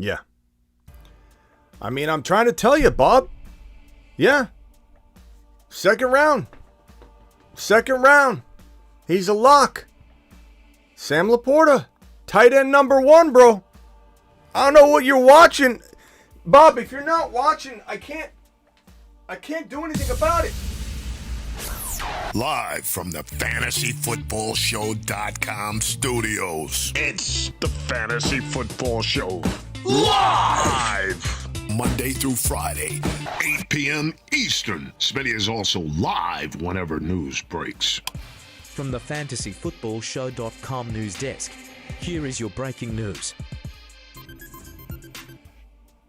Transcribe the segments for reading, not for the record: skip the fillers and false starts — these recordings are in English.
Yeah. I mean, I'm trying to tell you, Bob. Yeah. Second round. He's a lock. Sam LaPorta, tight end number 1, bro. I don't know what you're watching. Bob, if you're not watching, I can't do anything about it. Live from the FantasyFootballShow.com studios. It's the Fantasy Football Show. Live! Monday through Friday, 8 p.m. Eastern. Smitty is also live whenever news breaks. From the FantasyFootballShow.com news desk, here is your breaking news.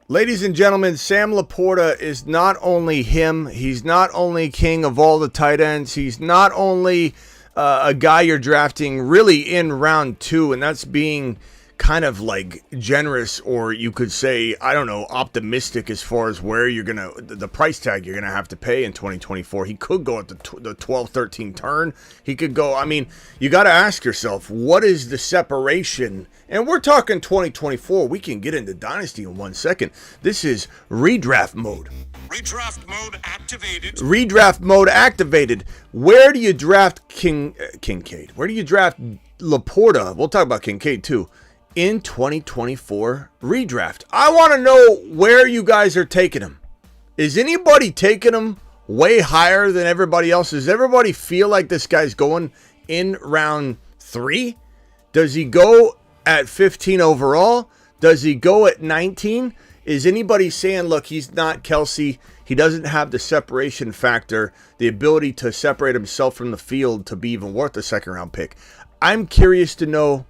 Ladies and gentlemen, Sam LaPorta is not only him, he's not only king of all the tight ends, he's not only a guy you're drafting really in round 2, and that's being kind of like generous, or you could say, I don't know, optimistic as far as where you're going to, the price tag you're going to have to pay in 2024. He could go at the 12-13 turn. He could go, I mean, you got to ask yourself, what is the separation? And we're talking 2024. We can get into Dynasty in 1 second. This is redraft mode. Redraft mode activated. Where do you draft Kincaid? Where do you draft LaPorta? We'll talk about Kincaid too. In 2024 redraft. I want to know where you guys are taking him. Is anybody taking him way higher than everybody else? Does everybody feel like this guy's going in round 3? Does he go at 15 overall? Does he go at 19? Is anybody saying, look, he's not Kelsey. He doesn't have the separation factor, the ability to separate himself from the field to be even worth a second round pick? I'm curious to know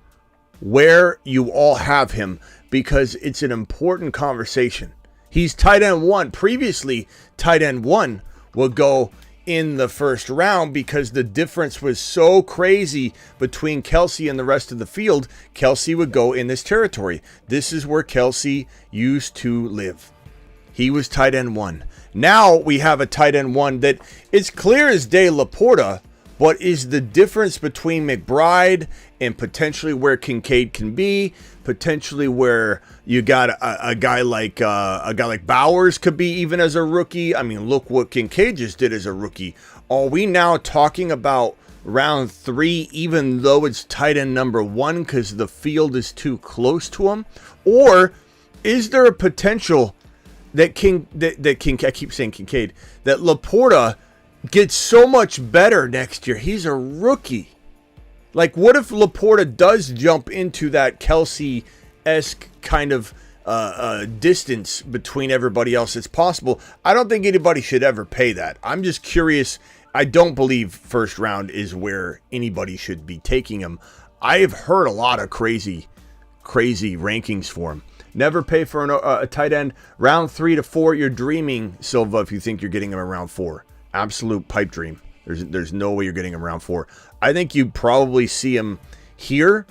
where you all have him, because it's an important conversation. He's tight end 1. Previously, tight end 1 would go in the first round because the difference was so crazy between Kelsey and the rest of the field. Kelsey would go in this territory. This is where Kelsey used to live. He was tight end 1. Now we have a tight end 1 that it's clear as day LaPorta. What is the difference between McBride and potentially where Kincaid can be, potentially where you got a guy like Bowers could be even as a rookie? I mean, look what Kincaid just did as a rookie. Are we now talking about round 3, even though it's tight end number 1 because the field is too close to him? Or is there a potential that I keep saying Kincaid, that LaPorta gets so much better next year? He's a rookie. Like, what if LaPorta does jump into that Kelsey-esque kind of distance between everybody else? It's possible. I don't think anybody should ever pay that. I'm just curious. I don't believe first round is where anybody should be taking him. I have heard a lot of crazy rankings for him. Never pay for a tight end. Round 3 to 4, you're dreaming, Silva, if you think you're getting him in round 4. Absolute pipe dream. There's no way you're getting him round 4. I think you probably see him here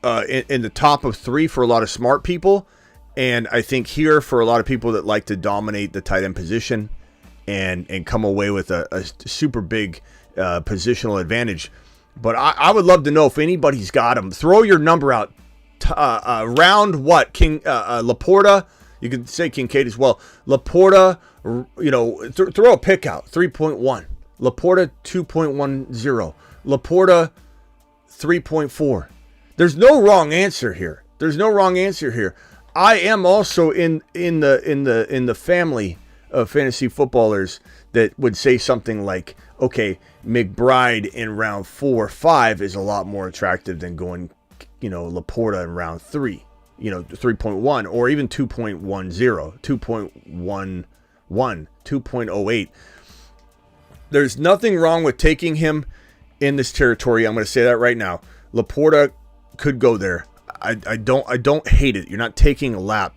in the top of 3 for a lot of smart people. And I think here for a lot of people that like to dominate the tight end position and come away with a super big positional advantage. But I would love to know if anybody's got him. Throw your number out. Round what? LaPorta. You could say Kincaid as well. LaPorta, throw a pick out. 3.1. LaPorta 2.10. LaPorta 3.4. There's no wrong answer here. I am also in the family of fantasy footballers that would say something like, okay, McBride in round 4 or 5 is a lot more attractive than going, LaPorta in round 3. 3.1 or even 2.10, 2.11, 2.08. There's nothing wrong with taking him in this territory. I'm going to say that right now. LaPorta could go there. I don't hate it. You're not taking a lap.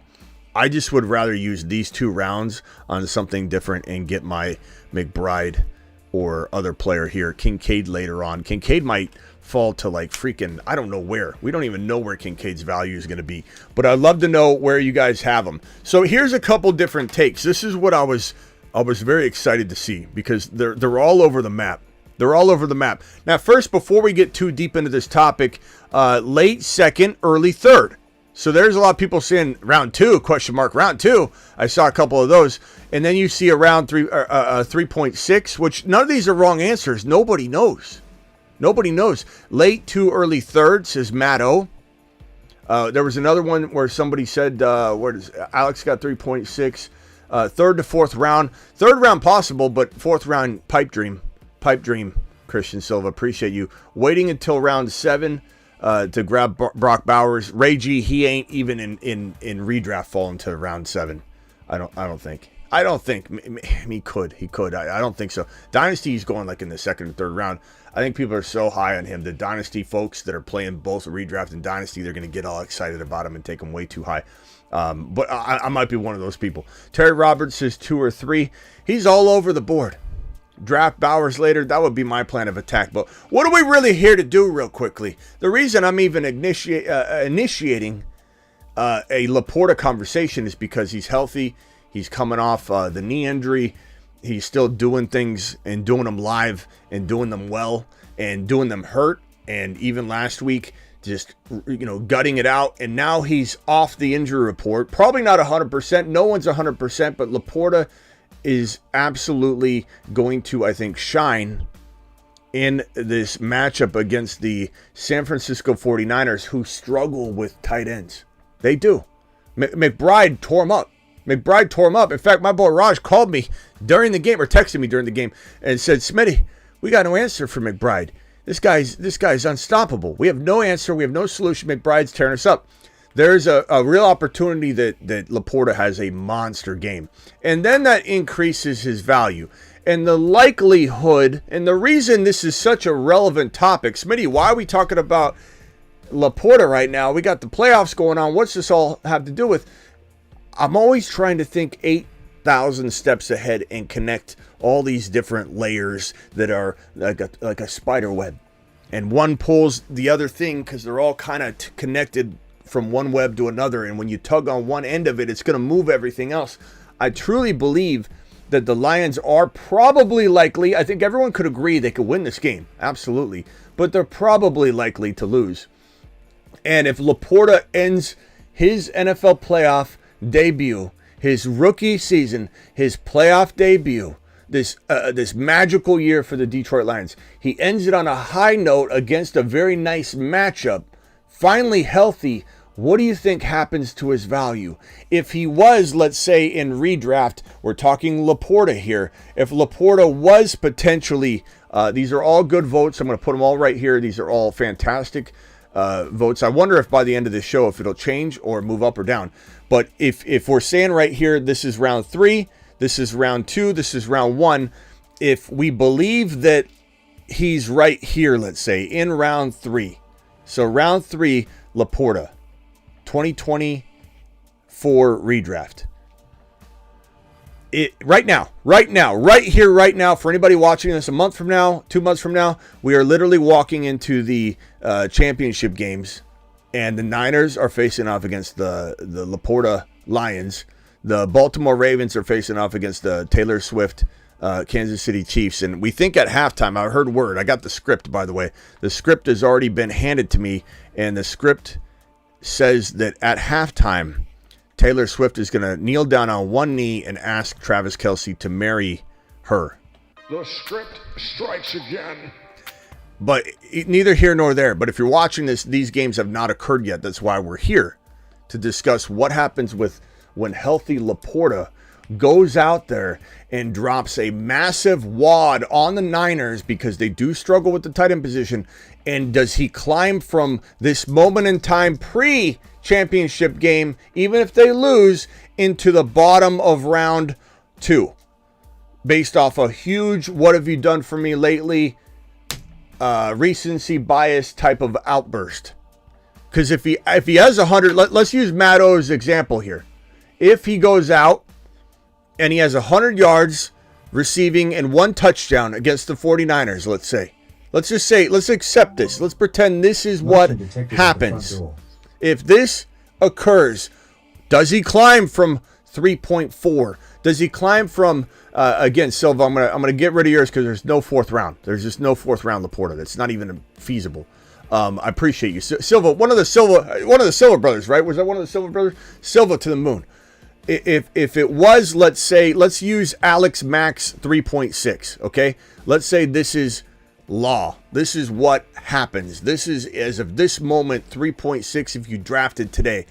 I just would rather use these 2 rounds on something different and get my McBride or other player here. Kincaid later on. Kincaid might fall to like freaking, I don't know where. We don't even know where Kincaid's value is going to be. But I'd love to know where you guys have him. So here's a couple different takes. This is what I was very excited to see because they're all over the map. Now, first, before we get too deep into this topic, late second, early third. So there's a lot of people saying round 2, question mark, round 2. I saw a couple of those. And then you see a round 3.6, which none of these are wrong answers. Nobody knows. Nobody knows. Late 2, early 3rd, says Matt O. There was another one where somebody said, Alex got 3.6. 3rd to 4th round. 3rd round possible, but 4th round pipe dream. Pipe dream, Christian Silva. Appreciate you. Waiting until round 7. To grab Brock Bowers. Ray G, he ain't even in redraft falling to round 7. I don't think. He could. I don't think so. Dynasty, he's going like in the 2nd and 3rd round. I think people are so high on him. The Dynasty folks that are playing both redraft and Dynasty, they're going to get all excited about him and take him way too high. But I might be one of those people. Terry Roberts says 2 or 3. He's all over the board. Draft Bowers later, that would be my plan of attack. But what are we really here to do real quickly? The reason I'm even initiating a LaPorta conversation is because he's healthy. He's coming off the knee injury. He's still doing things and doing them live and doing them well and doing them hurt. And even last week, just, gutting it out. And now he's off the injury report. Probably not 100%. No one's 100%, but LaPorta is absolutely going to, I think, shine in this matchup against the San Francisco 49ers, who struggle with tight ends. They do. McBride tore him up. In fact, my boy Raj called me during the game, or texted me during the game, and said, Smitty, we got no answer for McBride. This guy's unstoppable. We have no answer. We have no solution. McBride's tearing us up. There's a real opportunity that LaPorta has a monster game. And then that increases his value. And the likelihood, and the reason this is such a relevant topic, Smitty, why are we talking about LaPorta right now? We got the playoffs going on. What's this all have to do with? I'm always trying to think 8,000 steps ahead and connect all these different layers that are like a spider web. And one pulls the other thing because they're all kind of connected from one web to another, and when you tug on one end of it, it's going to move everything else. I truly believe that the Lions are probably likely, I think everyone could agree they could win this game, absolutely, but they're probably likely to lose. And if LaPorta ends his NFL playoff debut, his rookie season, his playoff debut, this magical year for the Detroit Lions, he ends it on a high note against a very nice matchup, finally healthy. What do you think happens to his value? If he was, let's say, in redraft, we're talking LaPorta here. If LaPorta was potentially, these are all good votes. I'm going to put them all right here. These are all fantastic votes. I wonder if by the end of this show, if it'll change or move up or down. But if we're saying right here, this is round 3, this is round 2, this is round 1. If we believe that he's right here, let's say, in round 3. So round 3, LaPorta. 2024 redraft. Right now, for anybody watching this a month from now, 2 months from now, we are literally walking into the championship games, and the Niners are facing off against the LaPorta Lions. The Baltimore Ravens are facing off against the Taylor Swift Kansas City Chiefs. And we think at halftime, I heard word, I got the script, by the way. The script has already been handed to me, and the script says that at halftime, Taylor Swift is going to kneel down on one knee and ask Travis Kelce to marry her. The script strikes again. But neither here nor there. But if you're watching this, these games have not occurred yet. That's why we're here to discuss what happens with when healthy LaPorta goes out there and drops a massive wad on the Niners because they do struggle with the tight end position. And does he climb from this moment in time pre-championship game, even if they lose, into the bottom of round 2? Based off a huge what have you done for me lately recency bias type of outburst. Because if he has 100, let's use Matt O's example here. If he goes out and he has 100 yards receiving and 1 touchdown against the 49ers, let's say. Let's just say, let's accept this. Let's pretend this is what happens. If this occurs, does he climb from 3.4? Does he climb from, again, Silva, I'm gonna get rid of yours because there's no 4th round. There's just no 4th round LaPorta. That's not even feasible. I appreciate you, Silva. One of the Silva brothers, right? Was that one of the Silva brothers? Silva to the moon. If it was, let's use Alex Max 3.6. Okay, let's say this is law. This is what happens. This is, as of this moment, 3.6 if you drafted today.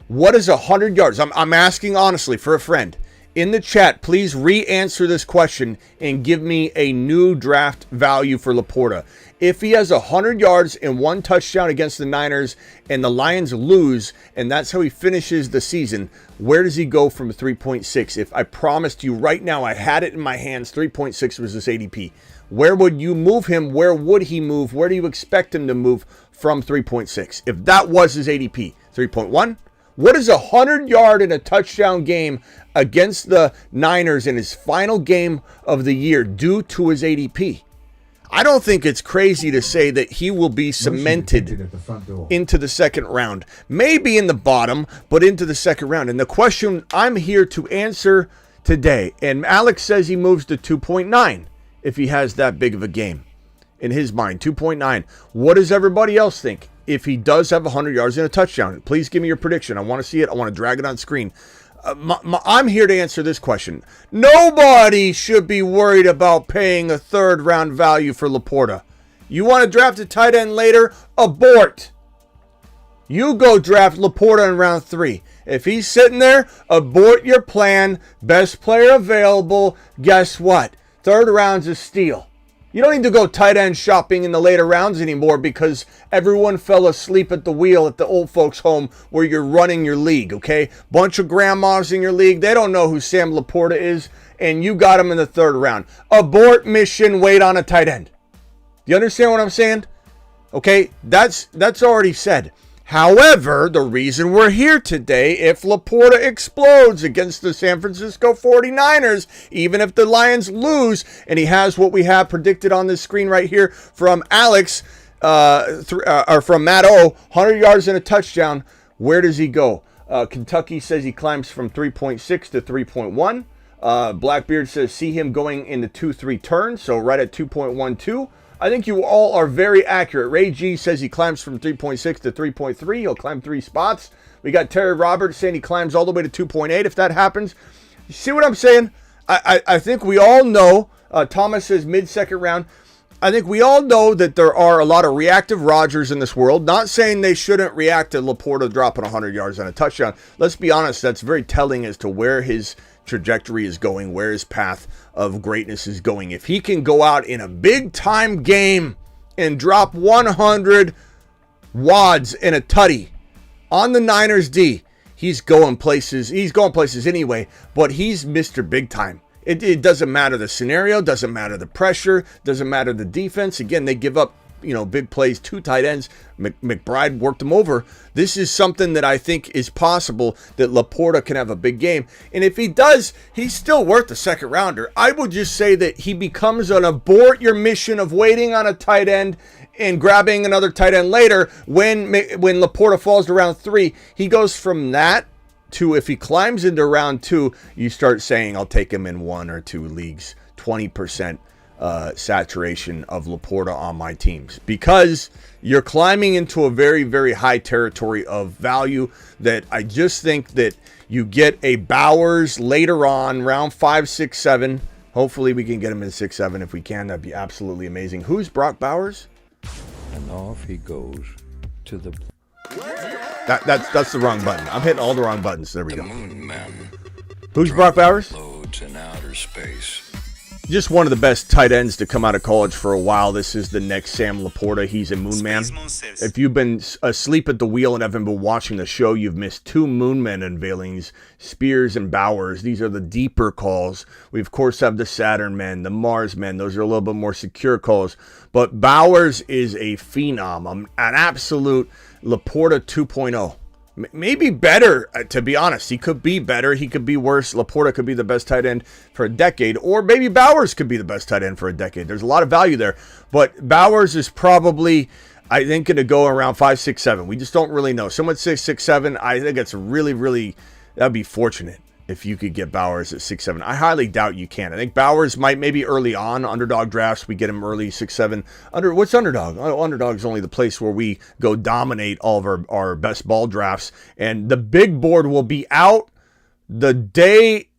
What is 100 yards? I'm asking honestly for a friend. In the chat, please re-answer this question and give me a new draft value for LaPorta. If he has 100 yards and 1 touchdown against the Niners and the Lions lose, and that's how he finishes the season, where does he go from 3.6? If I promised you right now, I had it in my hands, 3.6 was his ADP. Where would you move him? Where would he move? Where do you expect him to move from 3.6? If that was his ADP, 3.1? What is 100-yard and a touchdown game against the Niners in his final game of the year do to his ADP? I don't think it's crazy to say that he will be cemented into the second round. Maybe in the bottom, but into the second round. And the question I'm here to answer today, and Alex says he moves to 2.9 if he has that big of a game. In his mind, 2.9. What does everybody else think? If he does have 100 yards and a touchdown, please give me your prediction. I want to see it. I want to drag it on screen. I'm here to answer this question. Nobody should be worried about paying a third-round value for LaPorta. You want to draft a tight end later? Abort. You go draft LaPorta in round 3. If he's sitting there, abort your plan. Best player available. Guess what? Third round's a steal. You don't need to go tight end shopping in the later rounds anymore because everyone fell asleep at the wheel at the old folks' home where you're running your league, okay? Bunch of grandmas in your league. They don't know who Sam LaPorta is, and you got him in the third round. Abort mission, wait on a tight end. Do you understand what I'm saying? Okay, that's already said. However, the reason we're here today, if LaPorta explodes against the San Francisco 49ers, even if the Lions lose, and he has what we have predicted on this screen right here from Alex, or from Matt O, 100 yards and a touchdown, where does he go? Kentucky says he climbs from 3.6 to 3.1. Blackbeard says see him going in the 2-3 turn, so right at 2.12. I think you all are very accurate. Ray G says he climbs from 3.6 to 3.3. He'll climb 3 spots. We got Terry Roberts saying he climbs all the way to 2.8 if that happens. You see what I'm saying? I think we all know. Thomas says mid-second round. I think we all know that there are a lot of reactive Rodgers in this world. Not saying they shouldn't react to LaPorta dropping 100 yards and a touchdown. Let's be honest, that's very telling as to where his trajectory is going, where his path of greatness is going. If he can go out in a big-time game and drop 100 wads in a tutty on the Niners D, he's going places. He's going places anyway, but he's Mr. Big Time. It doesn't matter the scenario, doesn't matter the pressure, doesn't matter the defense. Again, they give up, big plays, 2 tight ends. McBride worked them over. This is something that I think is possible, that LaPorta can have a big game. And if he does, he's still worth a second rounder. I would just say that he becomes an abort your mission of waiting on a tight end and grabbing another tight end later. When LaPorta falls to round 3, he goes from that to, if he climbs into round 2, you start saying, I'll take him in 1 or 2 leagues, 20% saturation of LaPorta on my teams, because you're climbing into a very, very high territory of value that I just think that you get a Bowers later on, round 5, 6, 7. Hopefully we can get him in 6, 7. If we can, that'd be absolutely amazing. Who's Brock Bowers? And off he goes to the... That's the wrong button. I'm hitting all the wrong buttons. There we go. Moon Man. Who's Brock Bowers? Loads in outer space. Just one of the best tight ends to come out of college for a while. This is the next Sam LaPorta. He's a Moon Man. If you've been asleep at the wheel and haven't been watching the show, you've missed 2 Moon Men unveilings, Spears and Bowers. These are the deeper calls. We, of course, have the Saturn Men, the Mars Men. Those are a little bit more secure calls. But Bowers is a phenom, an absolute LaPorta 2.0. Maybe better, to be honest. He could be better. He could be worse. LaPorta could be the best tight end for a decade. Or maybe Bowers could be the best tight end for a decade. There's a lot of value there. But Bowers is probably, I think, going to go around 5, 6, 7. We just don't really know. Someone says 6, 7. I think it's really, really, that'd be fortunate. if you could get Bowers at 6-7. I highly doubt you can. I think Bowers might maybe early on underdog drafts. We get him early 6-7. What's underdog? Underdog's only the place where we go dominate all of our best ball drafts. And the big board will be out the day,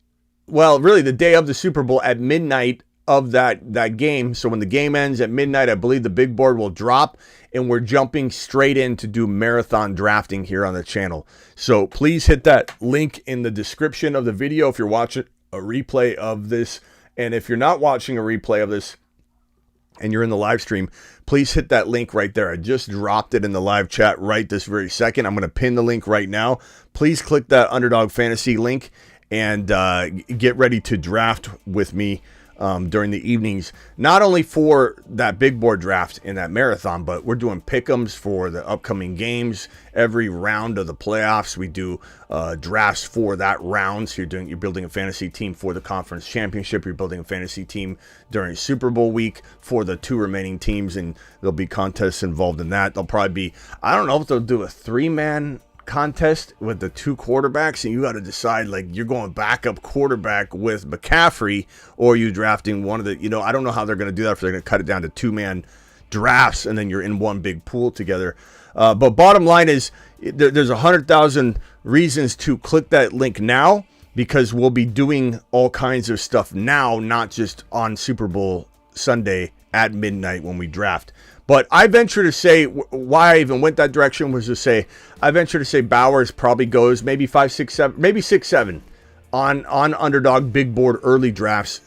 well, really the day of the Super Bowl at midnight of that game. So when the game ends at midnight, I believe the big board will drop, and we're jumping straight in to do marathon drafting here on the channel. So please hit that link in the description of the video if you're watching a replay of this. And if you're not watching a replay of this and you're in the live stream, please hit that link right there. I just dropped it in the live chat right this very second. I'm going to pin the link right now. Please click that Underdog Fantasy link and get ready to draft with me during the evenings, not only for that big board draft in that marathon, but we're doing pick'ems for the upcoming games. Every round of the playoffs, we do drafts for that round. So you're building a fantasy team for the conference championship. You're building a fantasy team during Super Bowl week for the 2 remaining teams, and there'll be contests involved in that. There'll probably be, I don't know if they'll do a 3-man contest with the 2 quarterbacks, and you got to decide, like, you're going backup quarterback with McCaffrey, or you drafting one of the, I don't know how they're going to do that, if they're going to cut it down to 2-man drafts and then you're in one big pool together. But bottom line is there's 100,000 reasons to click that link now, because we'll be doing all kinds of stuff now, not just on Super Bowl Sunday at midnight when we draft. But I venture to say, why I even went that direction was to say, I venture to say Bowers probably goes maybe 5, 6, 7, maybe 6, 7 on underdog big board early drafts,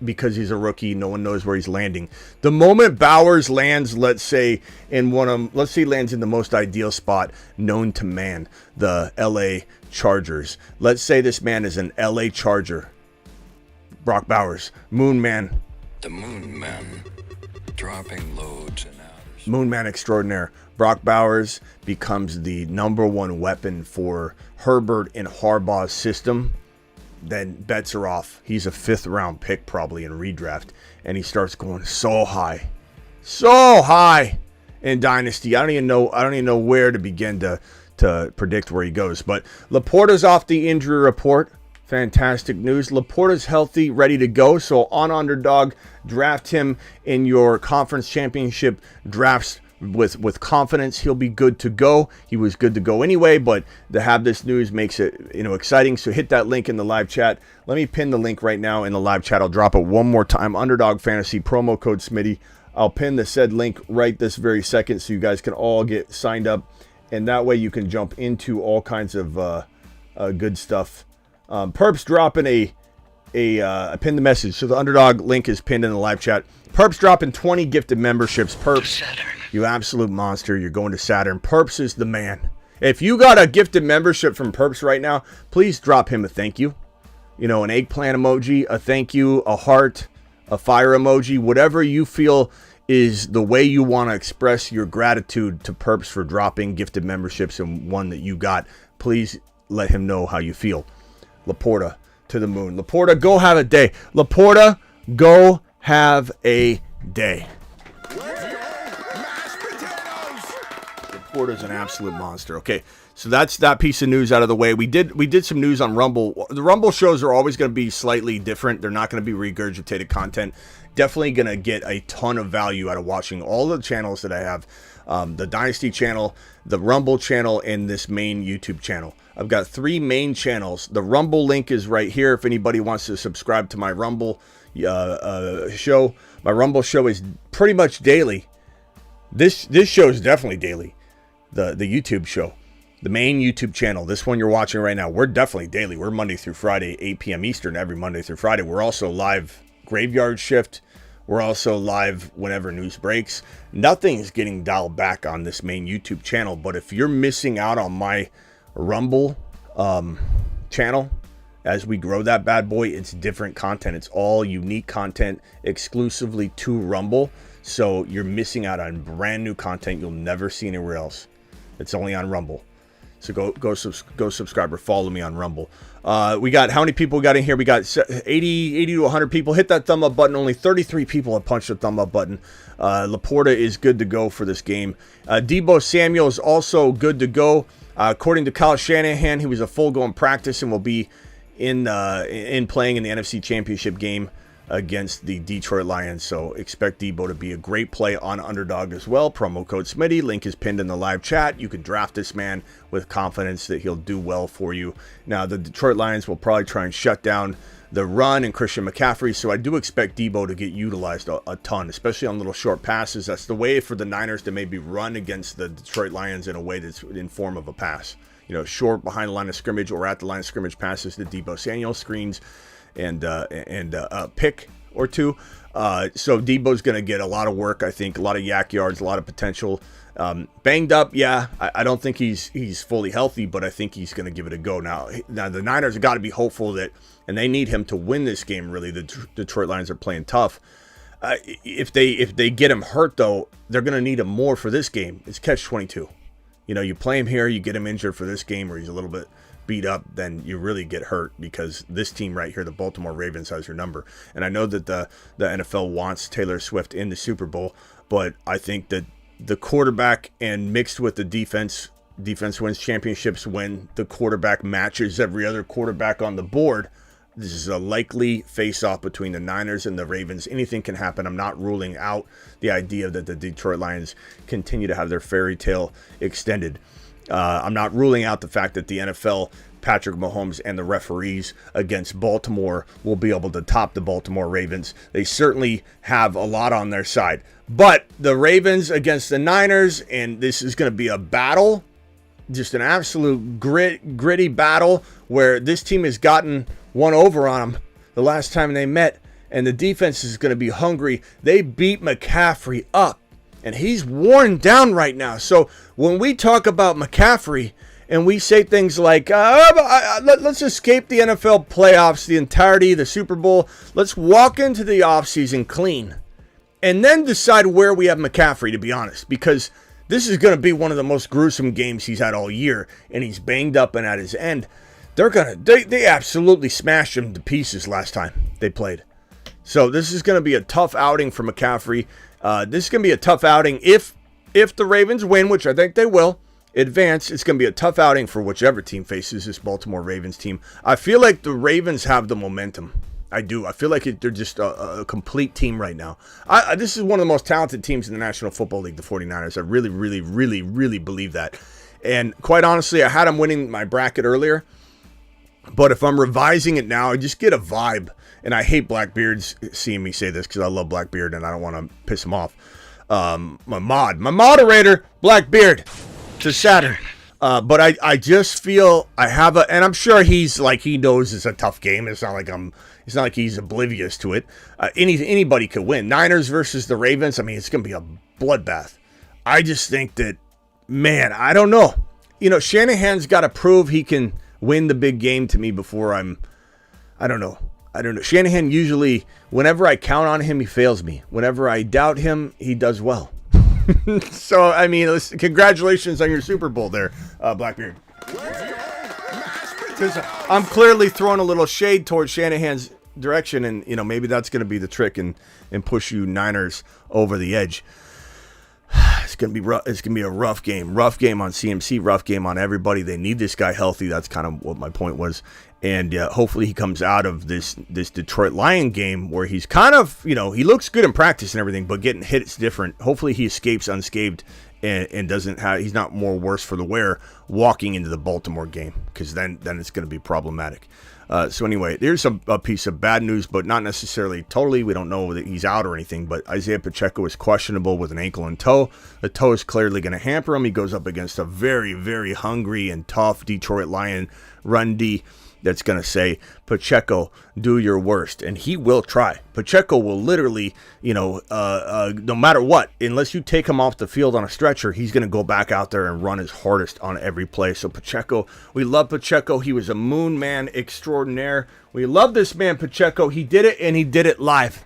because he's a rookie. No one knows where he's landing. The moment Bowers lands, let's say he lands in the most ideal spot known to man, the LA Chargers. Let's say this man is an LA Charger. Brock Bowers, Moon Man. The Moon Man. Dropping loads in outer space. Moon Man extraordinaire. Brock Bowers becomes the number 1 weapon for Herbert and Harbaugh's system. Then bets are off. He's a 5th round pick probably in redraft, and he starts going so high in Dynasty. I don't even know where to begin to predict where he goes. But LaPorta's off the injury report. Fantastic news. LaPorta's healthy, ready to go. So on Underdog, draft him in your conference championship drafts with confidence. He'll be good to go. He was good to go anyway, but to have this news makes it exciting. So hit that link in the live chat. Let me pin the link right now in the live chat. I'll drop it one more time. Underdog Fantasy, promo code Smitty. I'll pin the said link right this very second so you guys can all get signed up, and that way you can jump into all kinds of good stuff. Perps dropping I pinned the message, so the Underdog link is pinned in the live chat. Perps dropping 20 gifted memberships. Perps, you absolute monster. You're going to Saturn. Perps is the man. If you got a gifted membership from Perps right now, please drop him a thank you. An eggplant emoji, a thank you, a heart, a fire emoji, whatever you feel is the way you want to express your gratitude to Perps for dropping gifted memberships and one that you got. Please let him know how you feel. LaPorta to the moon. LaPorta, go have a day. LaPorta, go have a day. LaPorta's an absolute monster. Okay, so that's that piece of news out of the way. We did some news on Rumble. The Rumble shows are always going to be slightly different. They're not going to be regurgitated content. Definitely going to get a ton of value out of watching all the channels that I have. The Dynasty channel, the Rumble channel, and this main YouTube channel. I've got 3 main channels. The Rumble link is right here if anybody wants to subscribe to my Rumble show. My Rumble show is pretty much daily. This show is definitely daily. The YouTube show, the main YouTube channel, this one you're watching right now, we're definitely daily. We're Monday through Friday, 8 p.m. Eastern, every Monday through Friday. We're also live graveyard shift. We're also live whenever news breaks. Nothing's getting dialed back on this main YouTube channel, but if you're missing out on my Rumble channel, as we grow that bad boy, it's different content. It's all unique content exclusively to Rumble. So you're missing out on brand new content you'll never see anywhere else. It's only on Rumble. So go subscribe or follow me on Rumble. We got, how many people we got in here? We got 80 to 100 people. Hit that thumb up button. Only 33 people have punched the thumb up button. LaPorta is good to go for this game. Deebo Samuel is also good to go. According to Kyle Shanahan, he was a full-go in practice and will be in playing in the NFC Championship game against the Detroit Lions. So expect Deebo to be a great play on Underdog as well. Promo code Smitty. Link is pinned in the live chat. You can draft this man with confidence that he'll do well for you. Now, the Detroit Lions will probably try and shut down the run and Christian McCaffrey, so I do expect Deebo to get utilized a ton, especially on little short passes. That's the way for the Niners to maybe run against the Detroit Lions in a way that's in form of a pass. Short behind the line of scrimmage or at the line of scrimmage passes to Deebo Samuel, screens, and a pick or two. So Deebo's going to get a lot of work, I think, a lot of yak yards, a lot of potential. Banged up, yeah. I don't think he's fully healthy, but I think he's going to give it a go. Now the Niners have got to be hopeful that, and they need him to win this game, really. The Detroit Lions are playing tough. If they get him hurt, though, they're going to need him more for this game. It's catch-22. You play him here, you get him injured for this game, or he's a little bit beat up, then you really get hurt, because this team right here, the Baltimore Ravens, has your number. And I know that the NFL wants Taylor Swift in the Super Bowl, but I think that the quarterback and mixed with the defense wins championships when the quarterback matches every other quarterback on the board. This is a likely face-off between the Niners and the Ravens. Anything can happen. I'm not ruling out the idea that the Detroit Lions continue to have their fairy tale extended. I'm not ruling out the fact that the NFL, Patrick Mahomes, and the referees against Baltimore will be able to top the Baltimore Ravens. They certainly have a lot on their side. But the Ravens against the Niners, and this is going to be a battle, just an absolute gritty battle where this team has gotten one over on them the last time they met, and the defense is going to be hungry. They beat McCaffrey up, and he's worn down right now. So when we talk about McCaffrey and we say things like, let's escape the NFL playoffs, the entirety of the Super Bowl, let's walk into the offseason clean, and then decide where we have McCaffrey, to be honest, because this is going to be one of the most gruesome games he's had all year, and he's banged up and at his end. They absolutely smashed him to pieces last time they played. So this is going to be a tough outing for McCaffrey. This is going to be a tough outing if the Ravens win, which I think they will, advance. It's going to be a tough outing for whichever team faces this Baltimore Ravens team. I feel like the Ravens have the momentum. I do. I feel like they're just a complete team right now. This is one of the most talented teams in the National Football League, the 49ers. I really, really, really, really believe that. And quite honestly, I had them winning my bracket earlier. But if I'm revising it now, I just get a vibe. And I hate Blackbeard's seeing me say this because I love Blackbeard and I don't want to piss him off. My moderator, Blackbeard, to Saturn. But I just feel I have and I'm sure he's like, he knows it's a tough game. It's not like he's oblivious to it. Anybody could win. Niners versus the Ravens. I mean, it's going to be a bloodbath. I just think that, man, I don't know. Shanahan's got to prove he can win the big game to me before I don't know. Shanahan usually, whenever I count on him, he fails me. Whenever I doubt him, he does well. So, I mean, congratulations on your Super Bowl there, Blackbeard. I'm clearly throwing a little shade towards Shanahan's direction, and maybe that's going to be the trick and push you Niners over the edge. It's gonna be rough. It's gonna be a rough game on CMC, rough game on everybody. They need this guy healthy. That's kind of what my point was. And hopefully he comes out of this Detroit Lion game where he's kind of, he looks good in practice and everything, but getting hit, it's different. Hopefully he escapes unscathed and he's not more worse for the wear walking into the Baltimore game, because then it's going to be problematic. So anyway, there's a piece of bad news, but not necessarily totally. We don't know that he's out or anything, but Isaiah Pacheco is questionable with an ankle and toe. The toe is clearly going to hamper him. He goes up against a very, very hungry and tough Detroit Lion run D that's going to say, Pacheco, do your worst. And he will try. Pacheco will literally, no matter what, unless you take him off the field on a stretcher, he's going to go back out there and run his hardest on every play. So Pacheco, we love Pacheco. He was a moon man extraordinaire. We love this man, Pacheco. He did it, and he did it live.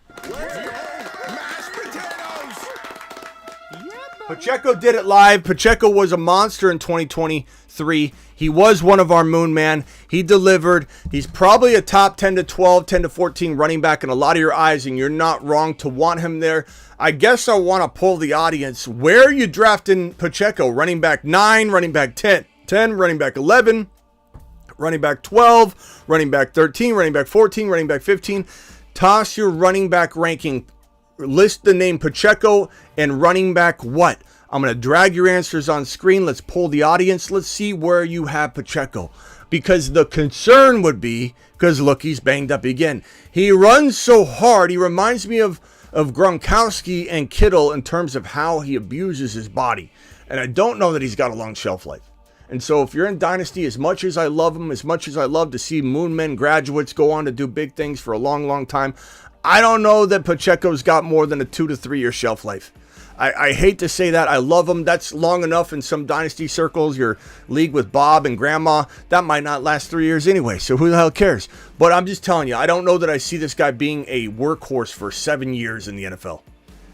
Pacheco did it live. Pacheco was a monster in 2023. He was one of our moon man. He delivered. He's probably a top 10 to 12, 10 to 14 running back in a lot of your eyes, and you're not wrong to want him there. I guess I want to pull the audience. Where are you drafting Pacheco? Running back 9, running back 10, running back 11, running back 12, running back 13, running back 14, running back 15. Toss your running back ranking. List the name Pacheco and running back what? I'm going to drag your answers on screen. Let's pull the audience. Let's see where you have Pacheco. Because the concern would be, because look, he's banged up again. He runs so hard. He reminds me of Gronkowski and Kittle in terms of how he abuses his body. And I don't know that he's got a long shelf life. And so if you're in Dynasty, as much as I love him, as much as I love to see Moon Men graduates go on to do big things for a long, long time, I don't know that Pacheco's got more than a 2 to 3 year shelf life. I hate to say that. I love him. That's long enough in some Dynasty circles. Your league with Bob and Grandma, that might not last 3 years anyway, so who the hell cares? But I'm just telling you, I don't know that I see this guy being a workhorse for 7 years in the NFL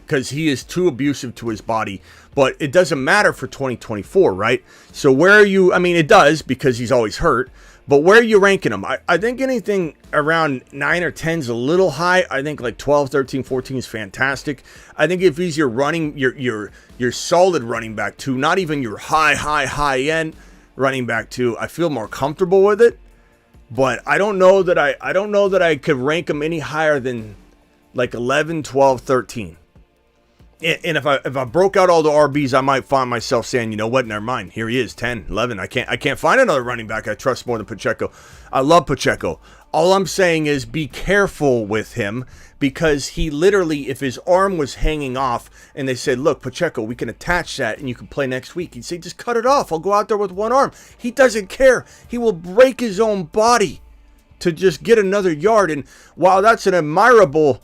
because he is too abusive to his body. But it doesn't matter for 2024, right? So where are you? I mean, it does because he's always hurt. But where are you ranking him? I think anything around 9 or 10 is a little high. I think like 12, 13, 14 is fantastic. I think if he's your solid running back 2, not even your high end running back 2, I feel more comfortable with it. But I don't know that I could rank him any higher than like 11, 12, 13. And if I broke out all the RBs, I might find myself saying, you know what, never mind. Here he is, 10, 11. I can't find another running back I trust more than Pacheco. I love Pacheco. All I'm saying is be careful with him because he literally, if his arm was hanging off and they said, look, Pacheco, we can attach that and you can play next week, he'd say, just cut it off. I'll go out there with one arm. He doesn't care. He will break his own body to just get another yard. And while that's an admirable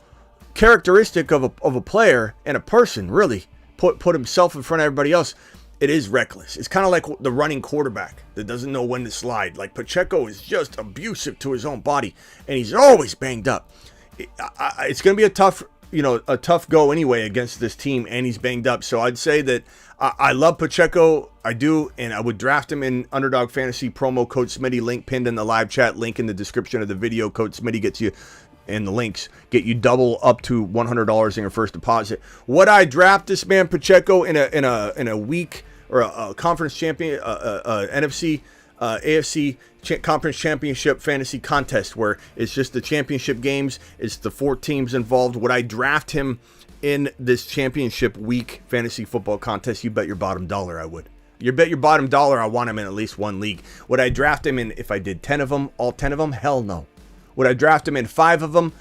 characteristic of a player and a person, really put himself in front of everybody else, it is reckless. It's kind of like the running quarterback that doesn't know when to slide. Like Pacheco is just abusive to his own body and he's always banged up. It's going to be a tough go anyway against this team, and he's banged up. So I'd say that I love Pacheco. I do, and I would draft him in Underdog Fantasy. Promo code Smitty, link pinned in the live chat, link in the description of the video. Code Smitty gets you, and the links get you double up to $100 in your first deposit. Would I draft this man Pacheco in a week or a conference champion, NFC, AFC conference championship fantasy contest where it's just the championship games, it's the 4 teams involved? Would I draft him in this championship week fantasy football contest? You bet your bottom dollar I would. You bet your bottom dollar I want him in at least one league. Would I draft him in, if I did 10 of them, all 10 of them? Hell no. Would I draft him in 5 of them?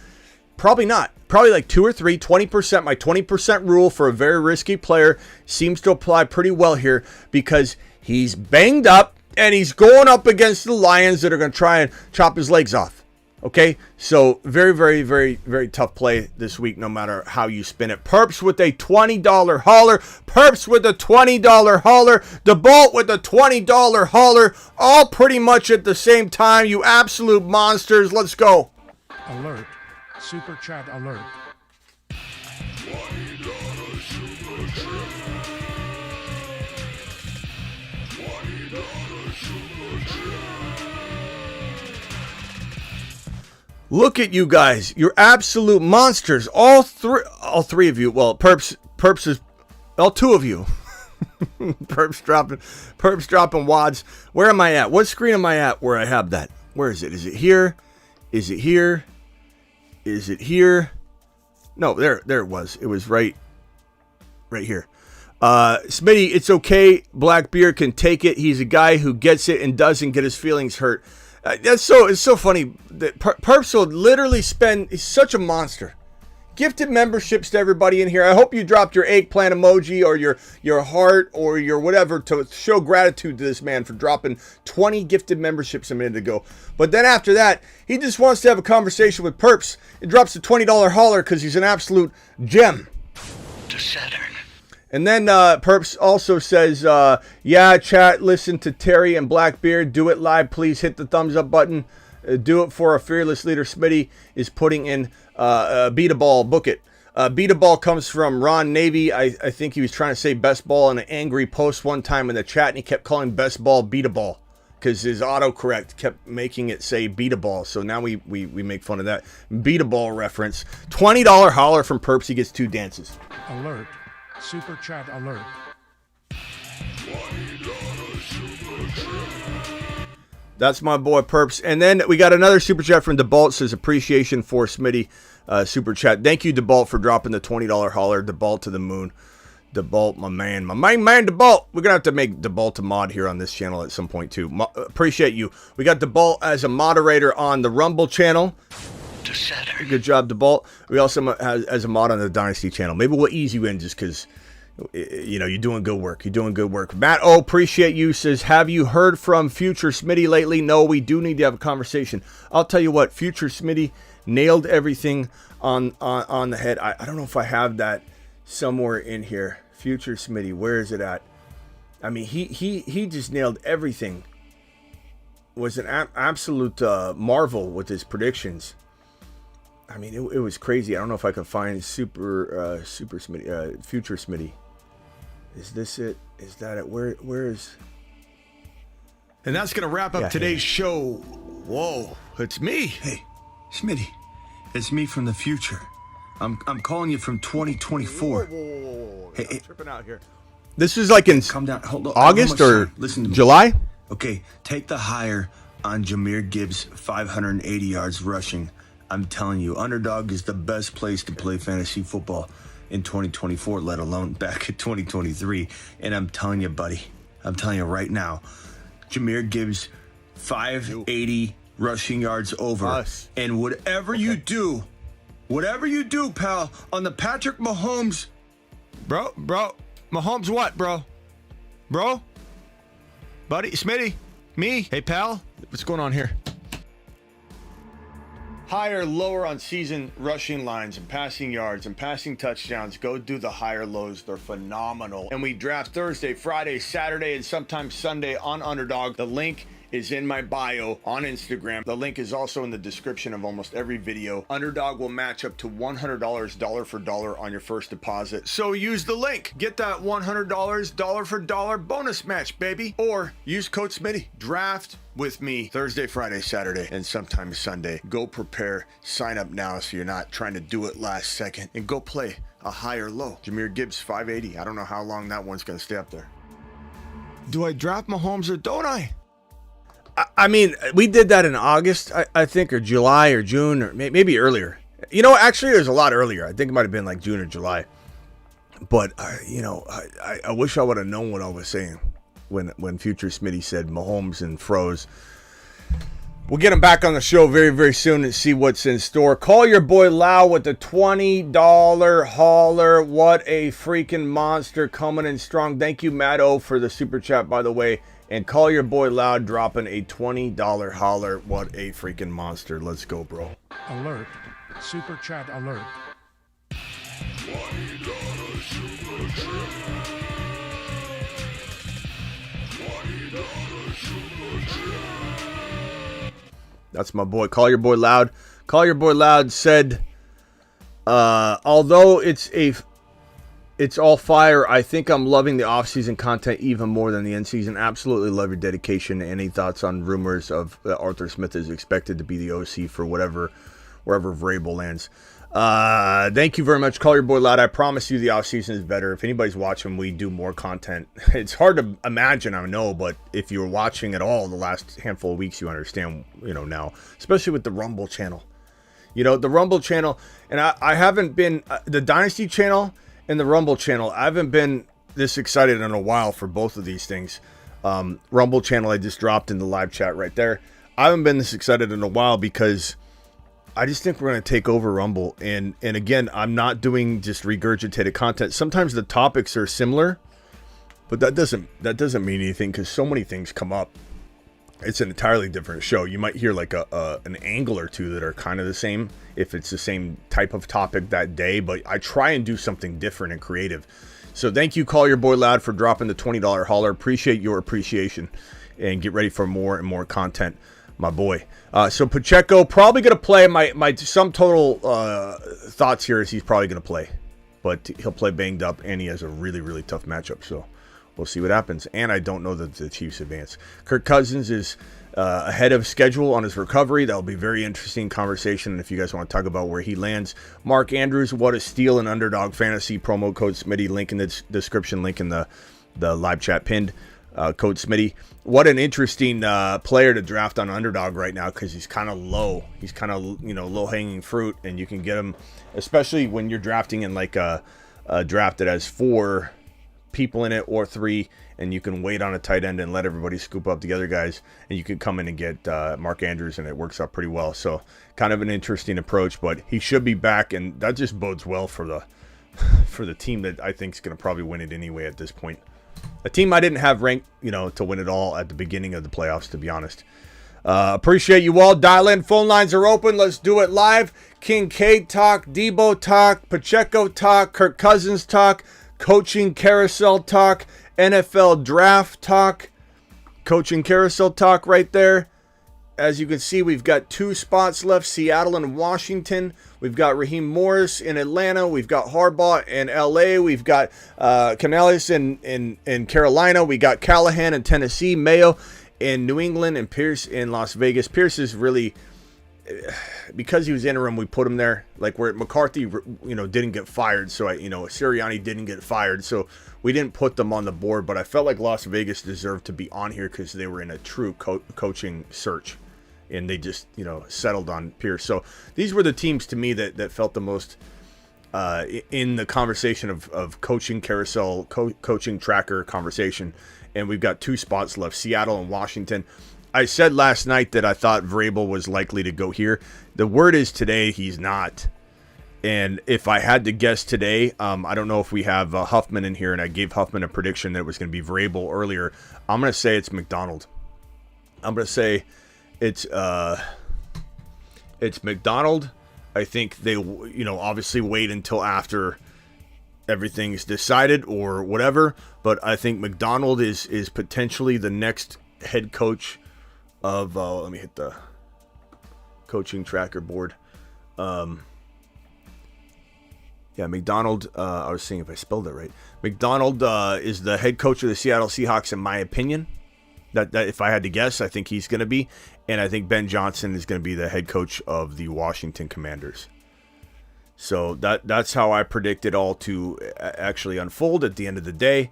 Probably not. Probably like 2 or 3, 20%. My 20% rule for a very risky player seems to apply pretty well here because he's banged up and he's going up against the Lions that are going to try and chop his legs off. Okay, so very, very, very, very tough play this week, no matter how you spin it. Perps with a $20 hauler. Perps with a $20 hauler. DeBolt with a $20 hauler. All pretty much at the same time, you absolute monsters. Let's go. Alert. Super chat alert. Look at you guys. You're absolute monsters. All three of you. Well, Perps is all 2 of you. Perps dropping wads. Where am I at? What screen am I at where I have that? Where is it? Is it here? Is it here? Is it here? No, there it was. It was right here. Smitty, it's okay. Blackbeard can take it. He's a guy who gets it and doesn't get his feelings hurt. It's so funny that Perps will literally he's such a monster. Gifted memberships to everybody in here. I hope you dropped your eggplant emoji or your heart or your whatever to show gratitude to this man for dropping 20 gifted memberships a minute ago. But then after that, he just wants to have a conversation with Perps. It drops the $20 hauler because he's an absolute gem. To Saturn. And then Perps also says, yeah, chat, listen to Terry and Blackbeard. Do it live, please. Hit the thumbs up button. Do it for our fearless leader. Smitty is putting in beat a ball, book it. Beat a ball comes from Ron Navy. I think he was trying to say best ball in an angry post one time in the chat, and he kept calling best ball beat a ball because his autocorrect kept making it say beat a ball. So now we make fun of that. Beat a ball reference. $20 holler from Perps. He gets 2 dances. Alert. Super chat alert. That's my boy Perps. And then we got another super chat from DeBalt. Says appreciation for Smitty super chat. Thank you, DeBalt, for dropping the $20 holler. DeBalt to the moon. DeBalt, my man DeBalt. We're gonna have to make DeBalt a mod here on this channel at some point too. Appreciate you. We got DeBalt as a moderator on the Rumble channel. Good job, DeBalt. We also have as a mod on the Dynasty channel. Maybe we'll ease you in just because you're doing good work. You're doing good work. Matt O, appreciate you. Says, have you heard from Future Smitty lately? No, we do need to have a conversation. I'll tell you what, Future Smitty nailed everything on the head. I don't know if I have that somewhere in here. Future Smitty, where is it at? I mean, he just nailed everything. Was an absolute marvel with his predictions. I mean, it was crazy. I don't know if I can find Super Smitty, Future Smitty. Is this it? Is that it? Where is? And that's gonna wrap up today's show. Whoa, it's me. Hey, Smitty, it's me from the future. I'm calling you from 2024. Whoa. Hey, I'm tripping out here. This is like in Calm down. Hold on. August or listen to me. July? Okay, take the higher on Jahmyr Gibbs, 580 yards rushing. I'm telling you, Underdog is the best place to play fantasy football in 2024, let alone back in 2023. And I'm telling you, buddy, I'm telling you right now, Jahmyr Gibbs, 580 rushing yards over. Us. And whatever you do, pal, on the Patrick Mahomes. Bro, Mahomes what, bro? Buddy, Smitty, me, hey, pal, what's going on here? Higher, lower on season rushing lines and passing yards and passing touchdowns. Go do the higher lows. They're phenomenal. And we draft Thursday, Friday, Saturday, and sometimes Sunday on Underdog. The link is in my bio on Instagram. The link is also in the description of almost every video. Underdog will match up to $100 dollar for dollar on your first deposit. So use the link. Get that $100 dollar for dollar bonus match, baby. Or use code Smitty. Draft with me Thursday, Friday, Saturday, and sometimes Sunday. Go prepare. Sign up now so you're not trying to do it last second. And go play a higher low. Jahmyr Gibbs, 580. I don't know how long that one's going to stay up there. Do I draft Mahomes or don't I? I mean, we did that in August, I think, or July or June, or maybe earlier. Actually, it was a lot earlier. I think it might have been like June or July. But, I wish I would have known what I was saying when Future Smitty said Mahomes and froze. We'll get him back on the show very, very soon and see what's in store. Call your boy Lau with the $20 hauler. What a freaking monster, coming in strong. Thank you, Matt O, for the super chat, by the way. And call your boy Loud, dropping a $20 holler. What a freaking monster. Let's go, bro. Alert. Super chat alert. That's my boy. Call your boy Loud. Call your boy Loud said, although it's all fire, I think I'm loving the off-season content even more than the end-season. Absolutely love your dedication. Any thoughts on rumors of that Arthur Smith is expected to be the OC for wherever Vrabel lands? Thank you very much. Call your boy Loud. I promise you the off-season is better. If anybody's watching, we do more content. It's hard to imagine, I know, but if you were watching at all the last handful of weeks, you understand, now, especially with the Rumble channel. The Rumble channel, and I haven't been, the Dynasty channel and the Rumble channel, I haven't been this excited in a while for both of these things. Rumble channel, I just dropped in the live chat right there. I haven't been this excited in a while because I just think we're going to take over Rumble. And again, I'm not doing just regurgitated content. Sometimes the topics are similar, but that doesn't mean anything because so many things come up. It's an entirely different show. You might hear like an angle or two that are kind of the same if it's the same type of topic that day, but I try and do something different and creative. So thank you, Call Your Boy Loud, for dropping the $20 holler. Appreciate your appreciation, and get ready for more and more content, my boy. So Pacheco probably going to play. My sum total thoughts here is he's probably going to play, but he'll play banged up, and he has a really, really tough matchup. So we'll see what happens. And I don't know that the Chiefs advance. Kirk Cousins is ahead of schedule on his recovery. That'll be a very interesting conversation if you guys want to talk about where he lands. Mark Andrews, what a steal in Underdog Fantasy. Promo code Smitty. Link in the description. Link in the live chat pinned. Coach Smitty. What an interesting player to draft on underdog right now, because he's kind of low. He's kind of, low hanging fruit, and you can get him, especially when you're drafting in like a draft that has 4 people in it or 3, and you can wait on a tight end and let everybody scoop up the other guys, and you can come in and get Mark Andrews, and it works out pretty well. So kind of an interesting approach, but he should be back, and that just bodes well for the team that I think is going to probably win it anyway at this point. A team I didn't have ranked, to win it all at the beginning of the playoffs, to be honest. Appreciate you all. Dial in. Phone lines are open. Let's do it live. Kincaid talk, Deebo talk, Pacheco talk, Kirk Cousins talk, coaching carousel talk, NFL draft talk, coaching carousel talk right there. As you can see, we've got 2 spots left, Seattle and Washington. We've got Raheem Morris in Atlanta. We've got Harbaugh in LA. We've got Canales in Carolina. We got Callahan in Tennessee, Mayo in New England, and Pierce in Las Vegas. Pierce is really, because he was interim, we put him there. Like where McCarthy, didn't get fired. So, Sirianni didn't get fired. So we didn't put them on the board. But I felt like Las Vegas deserved to be on here because they were in a true coaching search. And they just, settled on Pierce. So these were the teams to me that felt the most in the conversation of coaching carousel, coaching tracker conversation. And we've got 2 spots left, Seattle and Washington. I said last night that I thought Vrabel was likely to go here. The word is today he's not. And if I had to guess today, I don't know if we have Huffman in here, and I gave Huffman a prediction that it was going to be Vrabel earlier. I'm going to say it's McDonald. I'm going to say it's McDonald. I think they, obviously wait until after everything's decided or whatever. But I think McDonald is potentially the next head coach of, let me hit the coaching tracker board. Yeah, McDonald, I was seeing if I spelled it right. McDonald is the head coach of the Seattle Seahawks, in my opinion. That if I had to guess, I think he's going to be. And I think Ben Johnson is going to be the head coach of the Washington Commanders. So that's how I predict it all to actually unfold at the end of the day.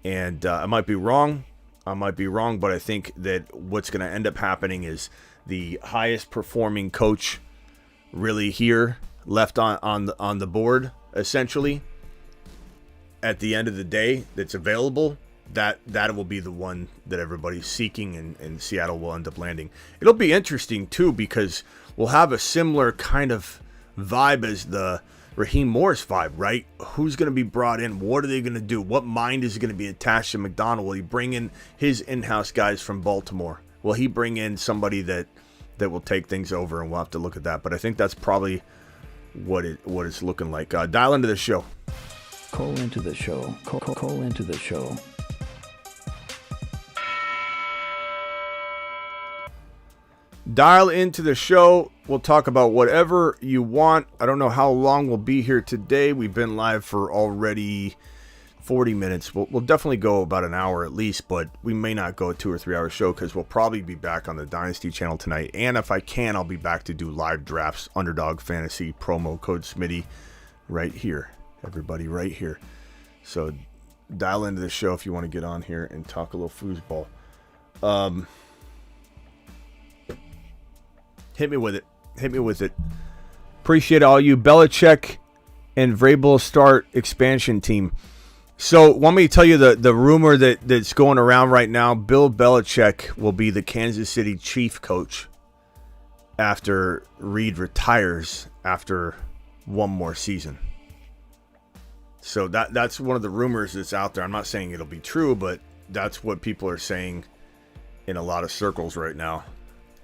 And I might be wrong. But I think that what's going to end up happening is the highest performing coach really here left on the board, essentially, at the end of the day that's available. That will be the one that everybody's seeking, and Seattle will end up landing. It'll be interesting, too, because we'll have a similar kind of vibe as the Raheem Morris vibe, right? Who's going to be brought in? What are they going to do? What mind is going to be attached to McDonald? Will he bring in his in-house guys from Baltimore? Will he bring in somebody that will take things over? And we'll have to look at that. But I think that's probably what it's looking like. Dial into the show. Call into the show. Call into the show. Dial into the show. We'll talk about whatever you want. I don't know how long we'll be here today. We've been live for already 40 minutes. We'll definitely go about an hour at least, but we may not go a 2 or 3 hour show because we'll probably be back on the Dynasty channel tonight. And if I can, I'll be back to do live drafts, Underdog Fantasy, promo code Smitty right here. Everybody right here. So dial into the show if you want to get on here and talk a little foosball. Hit me with it. Appreciate all you. Belichick and Vrabel start expansion team. So, want me to tell you the rumor that's going around right now? Bill Belichick will be the Kansas City Chief coach after Reed retires after one more season. So that's one of the rumors that's out there. I'm not saying it'll be true, but that's what people are saying in a lot of circles right now.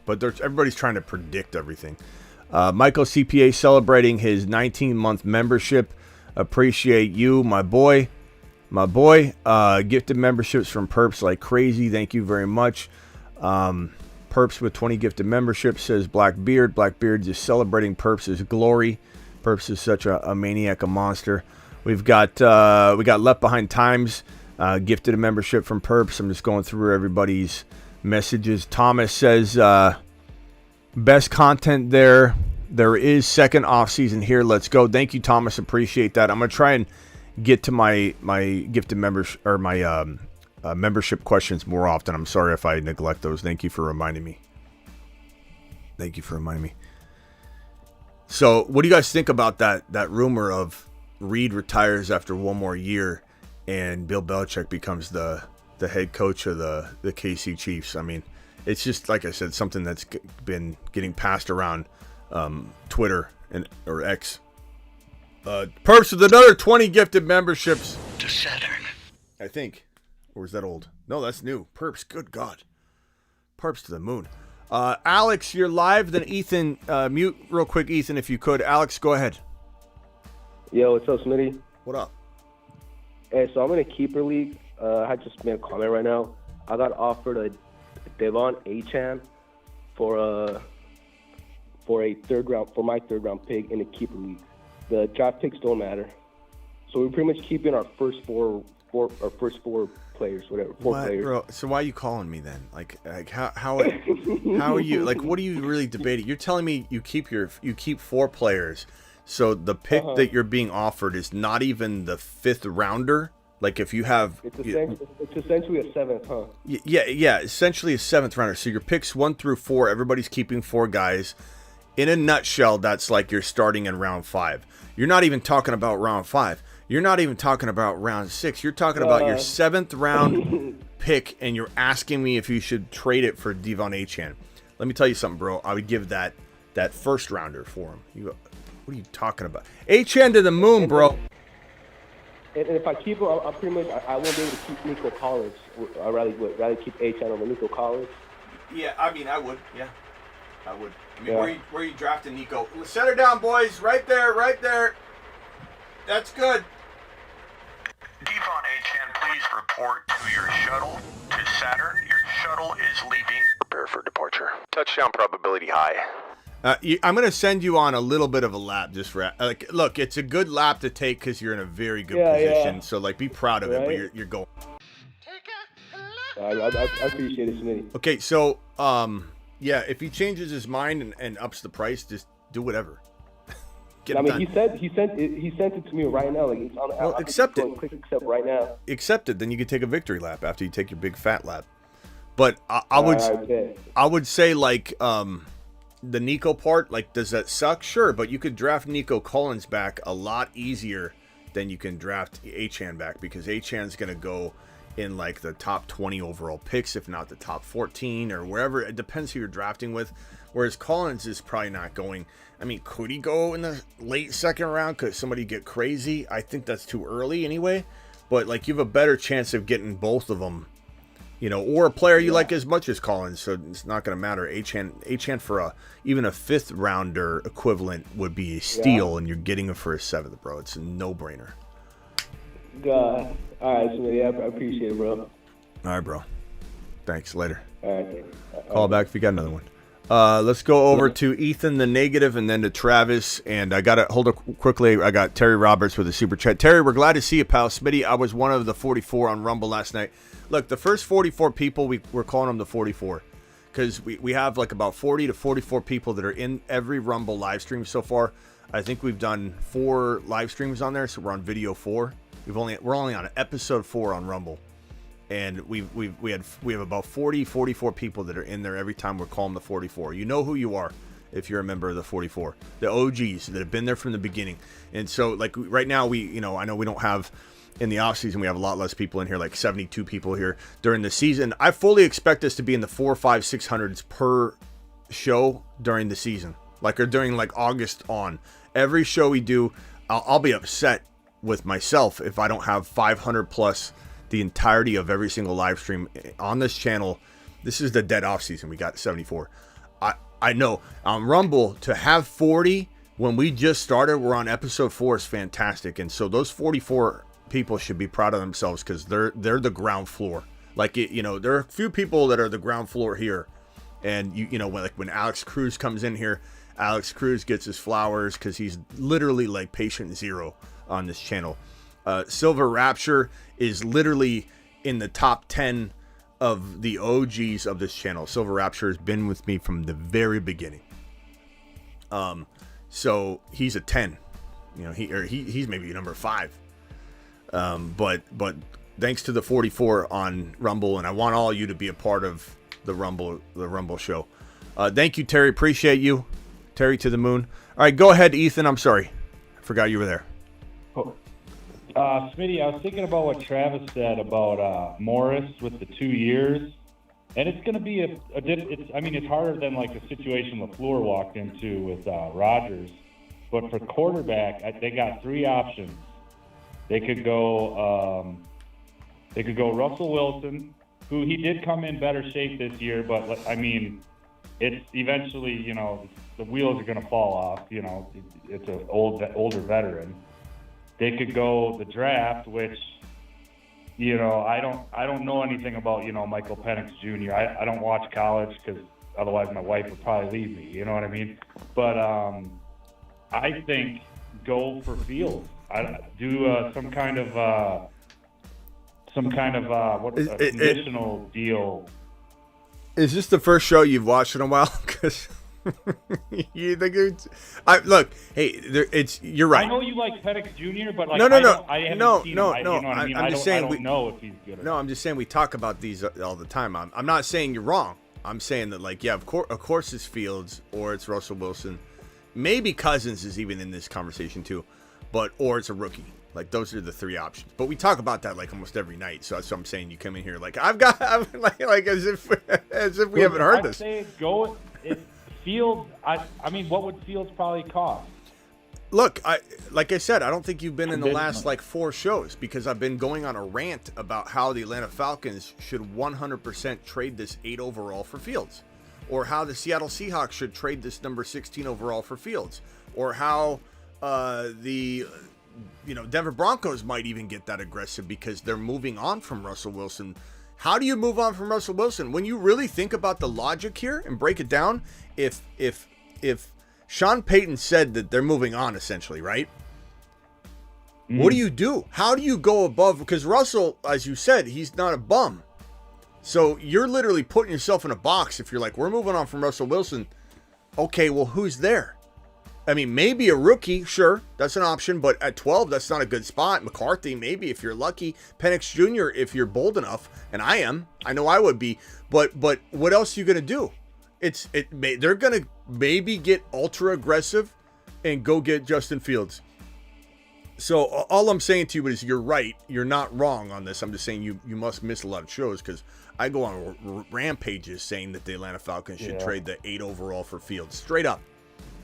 But everybody's trying to predict everything. Michael CPA celebrating his 19-month membership. Appreciate you, my boy. Gifted memberships from Perps like crazy. Thank you very much. Perps with 20 gifted memberships, says Blackbeard. Blackbeard just celebrating Perps' glory. Perps is such a maniac, a monster. We got Left Behind Times, gifted a membership from Perps. I'm just going through everybody's messages. Thomas says, best content there. There is second off season here. Let's go. Thank you, Thomas. Appreciate that. I'm going to try and get to my gifted members or my membership questions more often. I'm sorry if I neglect those. Thank you for reminding me. So, what do you guys think about that rumor of Reed retires after one more year and Bill Belichick becomes the head coach of the KC Chiefs? I mean, it's just, like I said, something that's been getting passed around Twitter or X. Perps with another 20 gifted memberships To Saturn. I think. Or is that old? No, that's new. Perps, good God. Perps to the moon. Alex, you're live. Then Ethan, mute real quick, Ethan, if you could. Alex, go ahead. Yo, what's up, Smitty? What up? Hey, so I'm in a keeper league. I just made a comment right now. I got offered a Devon Achan for my third round pick in a keeper league. The draft picks don't matter, so we're pretty much keeping our first four players, whatever. Four players. Bro, so why are you calling me then? Like how are you, like, what are you really debating? You're telling me you keep 4 players, so the pick that you're being offered is not even the 5th rounder. Like, if you have, it's essentially a 7th, huh? Yeah, essentially a 7th rounder. So your picks 1 through 4, everybody's keeping 4 guys. In a nutshell, that's like you're starting in round 5. You're not even talking about round 5. You're not even talking about round 6. You're talking about your 7th round pick, and you're asking me if you should trade it for Devon Achan. Let me tell you something, bro. I would give that first rounder for him. What are you talking about? Achan to the moon, bro. And if I keep him, I'm pretty much I won't be able to keep Nico Collins. I'd rather keep Achan over Nico Collins. Yeah, I mean, I would. Yeah, I would. I mean, Yeah. where you drafting Nico? Set her down, boys. Right there. That's good. Devon Achan, please report to your shuttle to Saturn. Your shuttle is leaving. Prepare for departure. Touchdown probability high. I'm going to send you on a little bit of a lap just for, like, look, it's a good lap to take because you're in a very good position. Yeah. So, like, be proud of it, but you're going. I appreciate it, Smitty. Okay, so, yeah, if he changes his mind and ups the price, just do whatever. I mean, he sent it to me right now. Like, it's on. Well, accept it. Click accept right now. Accept it. Then you can take a victory lap after you take your big fat lap. But I would say, like, the Nico part, like, does that suck? Sure, but you could draft Nico Collins back a lot easier than you can draft Achan back, because Achan's going to go in, like, the top 20 overall picks, if not the top 14 or wherever. It depends who you're drafting with. Whereas Collins is probably not going. I mean, could he go in the late 2nd round? Could somebody get crazy? I think that's too early anyway. But, like, you have a better chance of getting both of them, you know, or a player you like as much as Collins, so it's not going to matter. Achan for even a 5th rounder equivalent would be a steal, and you're getting him for a 7th, bro. It's a no-brainer. God. All right, Smitty, I appreciate it, bro. All right, bro. Thanks. Later. All right. Call back if you got another one. Let's go over to Ethan the negative, and then to Travis. And I got to hold it quickly. I got Terry Roberts with a super chat. Terry, we're glad to see you, pal. Smitty, I was one of the 44 on Rumble last night. Look, the first 44 people, we're calling them the 44, because we have like about 40 to 44 people that are in every Rumble live stream so far. I think we've done 4 live streams on there, so we're on video 4. We're only on episode 4 on Rumble. And we have about 44 people that are in there every time we're calling the 44. You know who you are if you're a member of the 44, the OGs that have been there from the beginning. And so, like, right now, I know we don't have, in the off season, we have a lot less people in here, like 72 people here during the season. I fully expect us to be in the 400, 500, 600s per show during the season, like, or during like August on. Every show we do, I'll be upset with myself if I don't have 500 plus the entirety of every single live stream on this channel. This is the dead off season. We got 74. I know on Rumble to have 40 when we just started, we're on episode 4 is fantastic. And so those 44 people should be proud of themselves, because they're the ground floor. Like, there are a few people that are the ground floor here. And when Alex Cruz comes in here, Alex Cruz gets his flowers because he's literally like patient zero on this channel. Silver Rapture is literally in the top 10 of the OGs of this channel. Silver Rapture has been with me from the very beginning. So he's a 10. He's maybe number 5. But Thanks to the 44 on Rumble, and I want all of you to be a part of the Rumble show. Thank you, Terry. Appreciate you. Terry to the moon. All right, go ahead, Ethan. I'm sorry. I forgot you were there. Smitty, I was thinking about what Travis said about Morris with the 2 years. And it's going to be it's harder than like the situation LaFleur walked into with Rodgers. But for quarterback, they got 3 options. They could go Russell Wilson, who he did come in better shape this year, but I mean, it's eventually, you know, the wheels are going to fall off. You know, it's an older veteran. They could go the draft, which, you know, I don't know anything about, you know, Michael Penix Jr. I don't watch college because otherwise my wife would probably leave me. You know what I mean? But I think go for Fields. Do some kind of conditional deal. Is this the first show you've watched in a while? Because you think you're right. I know you like Penix Jr., but like no. I haven't seen him. No. You know what I mean? I'm just saying I don't know if he's good. Or no, I'm just saying we talk about these all the time. I'm not saying you're wrong. I'm saying that, like, yeah, of course it's Fields or it's Russell Wilson. Maybe Cousins is even in this conversation too, or it's a rookie. Like, those are the 3 options. But we talk about that like almost every night. So that's what I'm saying. You come in here like I'm like as if we haven't heard this. I'd say go Fields. I mean, what would Fields probably cost? Look, like I said, I don't think you've been in the last like 4 shows because I've been going on a rant about how the Atlanta Falcons should 100% trade this 8 overall for Fields, or how the Seattle Seahawks should trade this number 16 overall for Fields, or how the Denver Broncos might even get that aggressive because they're moving on from Russell Wilson. How do you move on from Russell Wilson? When you really think about the logic here and break it down, if Sean Payton said that they're moving on essentially, right? What do you do? How do you go above? Because Russell, as you said, he's not a bum. So you're literally putting yourself in a box if you're like, we're moving on from Russell Wilson. Okay, well, who's there? I mean, maybe a rookie, sure, that's an option, but at 12, that's not a good spot. McCarthy, maybe if you're lucky. Penix Jr., if you're bold enough, and I know I would be. But what else are you gonna do? They're gonna maybe get ultra aggressive and go get Justin Fields. So all I'm saying to you is you're right. You're not wrong on this. I'm just saying you must miss a lot of shows because I go on rampages saying that the Atlanta Falcons should trade the 8 overall for Fields. Straight up.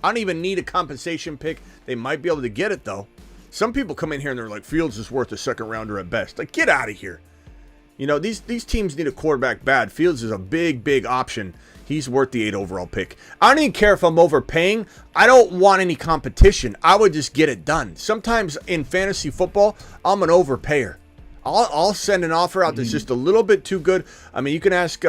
I don't even need a compensation pick. They might be able to get it, though. Some people come in here and they're like, Fields is worth a second rounder at best. Like, get out of here. You know, these teams need a quarterback bad. Fields is a big option. He's worth the 8 overall pick. I don't even care if I'm overpaying. I don't want any competition. I would just get it done. Sometimes in fantasy football, I'm an overpayer. I'll send an offer out that's just a little bit too good. I mean, you can ask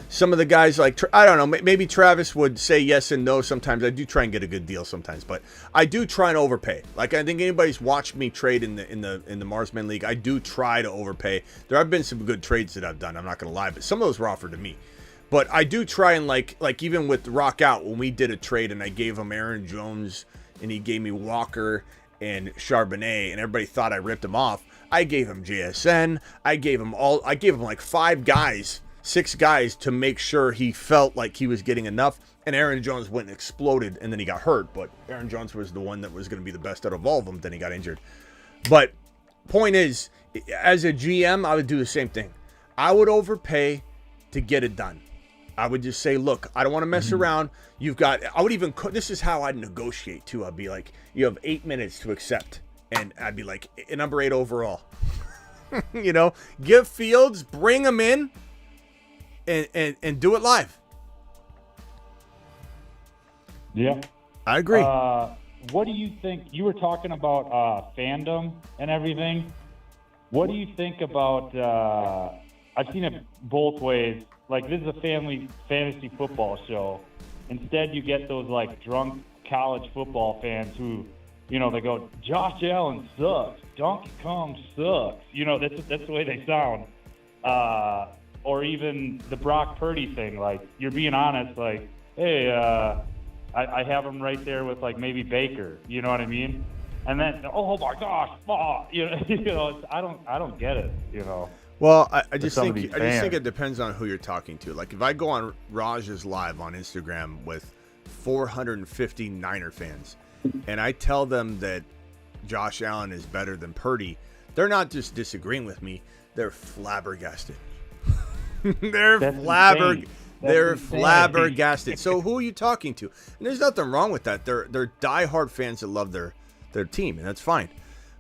some of the guys like, I don't know, maybe Travis would say yes and no sometimes. I do try and get a good deal sometimes, but I do try and overpay. Like, I think anybody's watched me trade in the Marsman League, I do try to overpay. There have been some good trades that I've done, I'm not going to lie, but some of those were offered to me. But I do try and like even with Rock Out, when we did a trade and I gave him Aaron Jones and he gave me Walker and Charbonnet and everybody thought I ripped him off. I gave him JSN. I gave him like 6 guys to make sure he felt like he was getting enough. And Aaron Jones went and exploded and then he got hurt. But Aaron Jones was the one that was going to be the best out of all of them. Then he got injured. But point is, as a GM, I would do the same thing. I would overpay to get it done. I would just say, look, I don't want to mess around. This is how I'd negotiate too. I'd be like, you have 8 minutes to accept. And I'd be like, number 8 overall. You know, give Fields, bring him in, and do it live. Yeah. I agree. What do you think? You were talking about fandom and everything. What do you think about, I've seen it both ways. Like, this is a family fantasy football show. Instead, you get those, like, drunk college football fans who, you know, they go, Josh Allen sucks. Donkey Kong sucks. You know, that's the way they sound. Or even the Brock Purdy thing. Like, you're being honest, like, hey, I have him right there with, like, maybe Baker. You know what I mean? And then, oh my gosh, I don't get it, Well, I just some of think these it fans. depends on who you're talking to. Like if I go on Raj's live on Instagram with 450 Niner fans, and I tell them that Josh Allen is better than Purdy, they're not just disagreeing with me; they're flabbergasted. They're flabbergasted. So who are you talking to? And there's nothing wrong with that. They're diehard fans that love their team, and that's fine.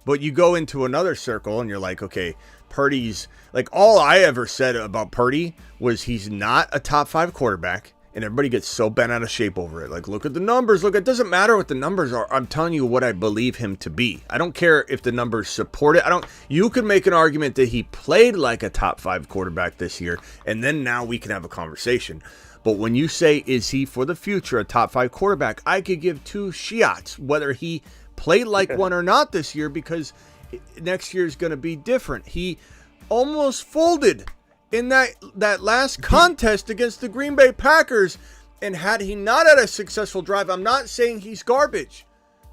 But you go into another circle and you're like, okay, Purdy's like, all I ever said about Purdy was he's not a top 5 quarterback, and everybody gets so bent out of shape over it. Like, look at the numbers. Look, it doesn't matter what the numbers are. I'm telling you what I believe him to be. I don't care if the numbers support it. You could make an argument that he played like a top 5 quarterback this year, and then now we can have a conversation. But when you say, is he for the future a top 5 quarterback, I could give 2 shots whether he played like one or not this year, because next year is going to be different. He almost folded in that last contest against the Green Bay Packers, and had he not had a successful drive, I'm not saying he's garbage.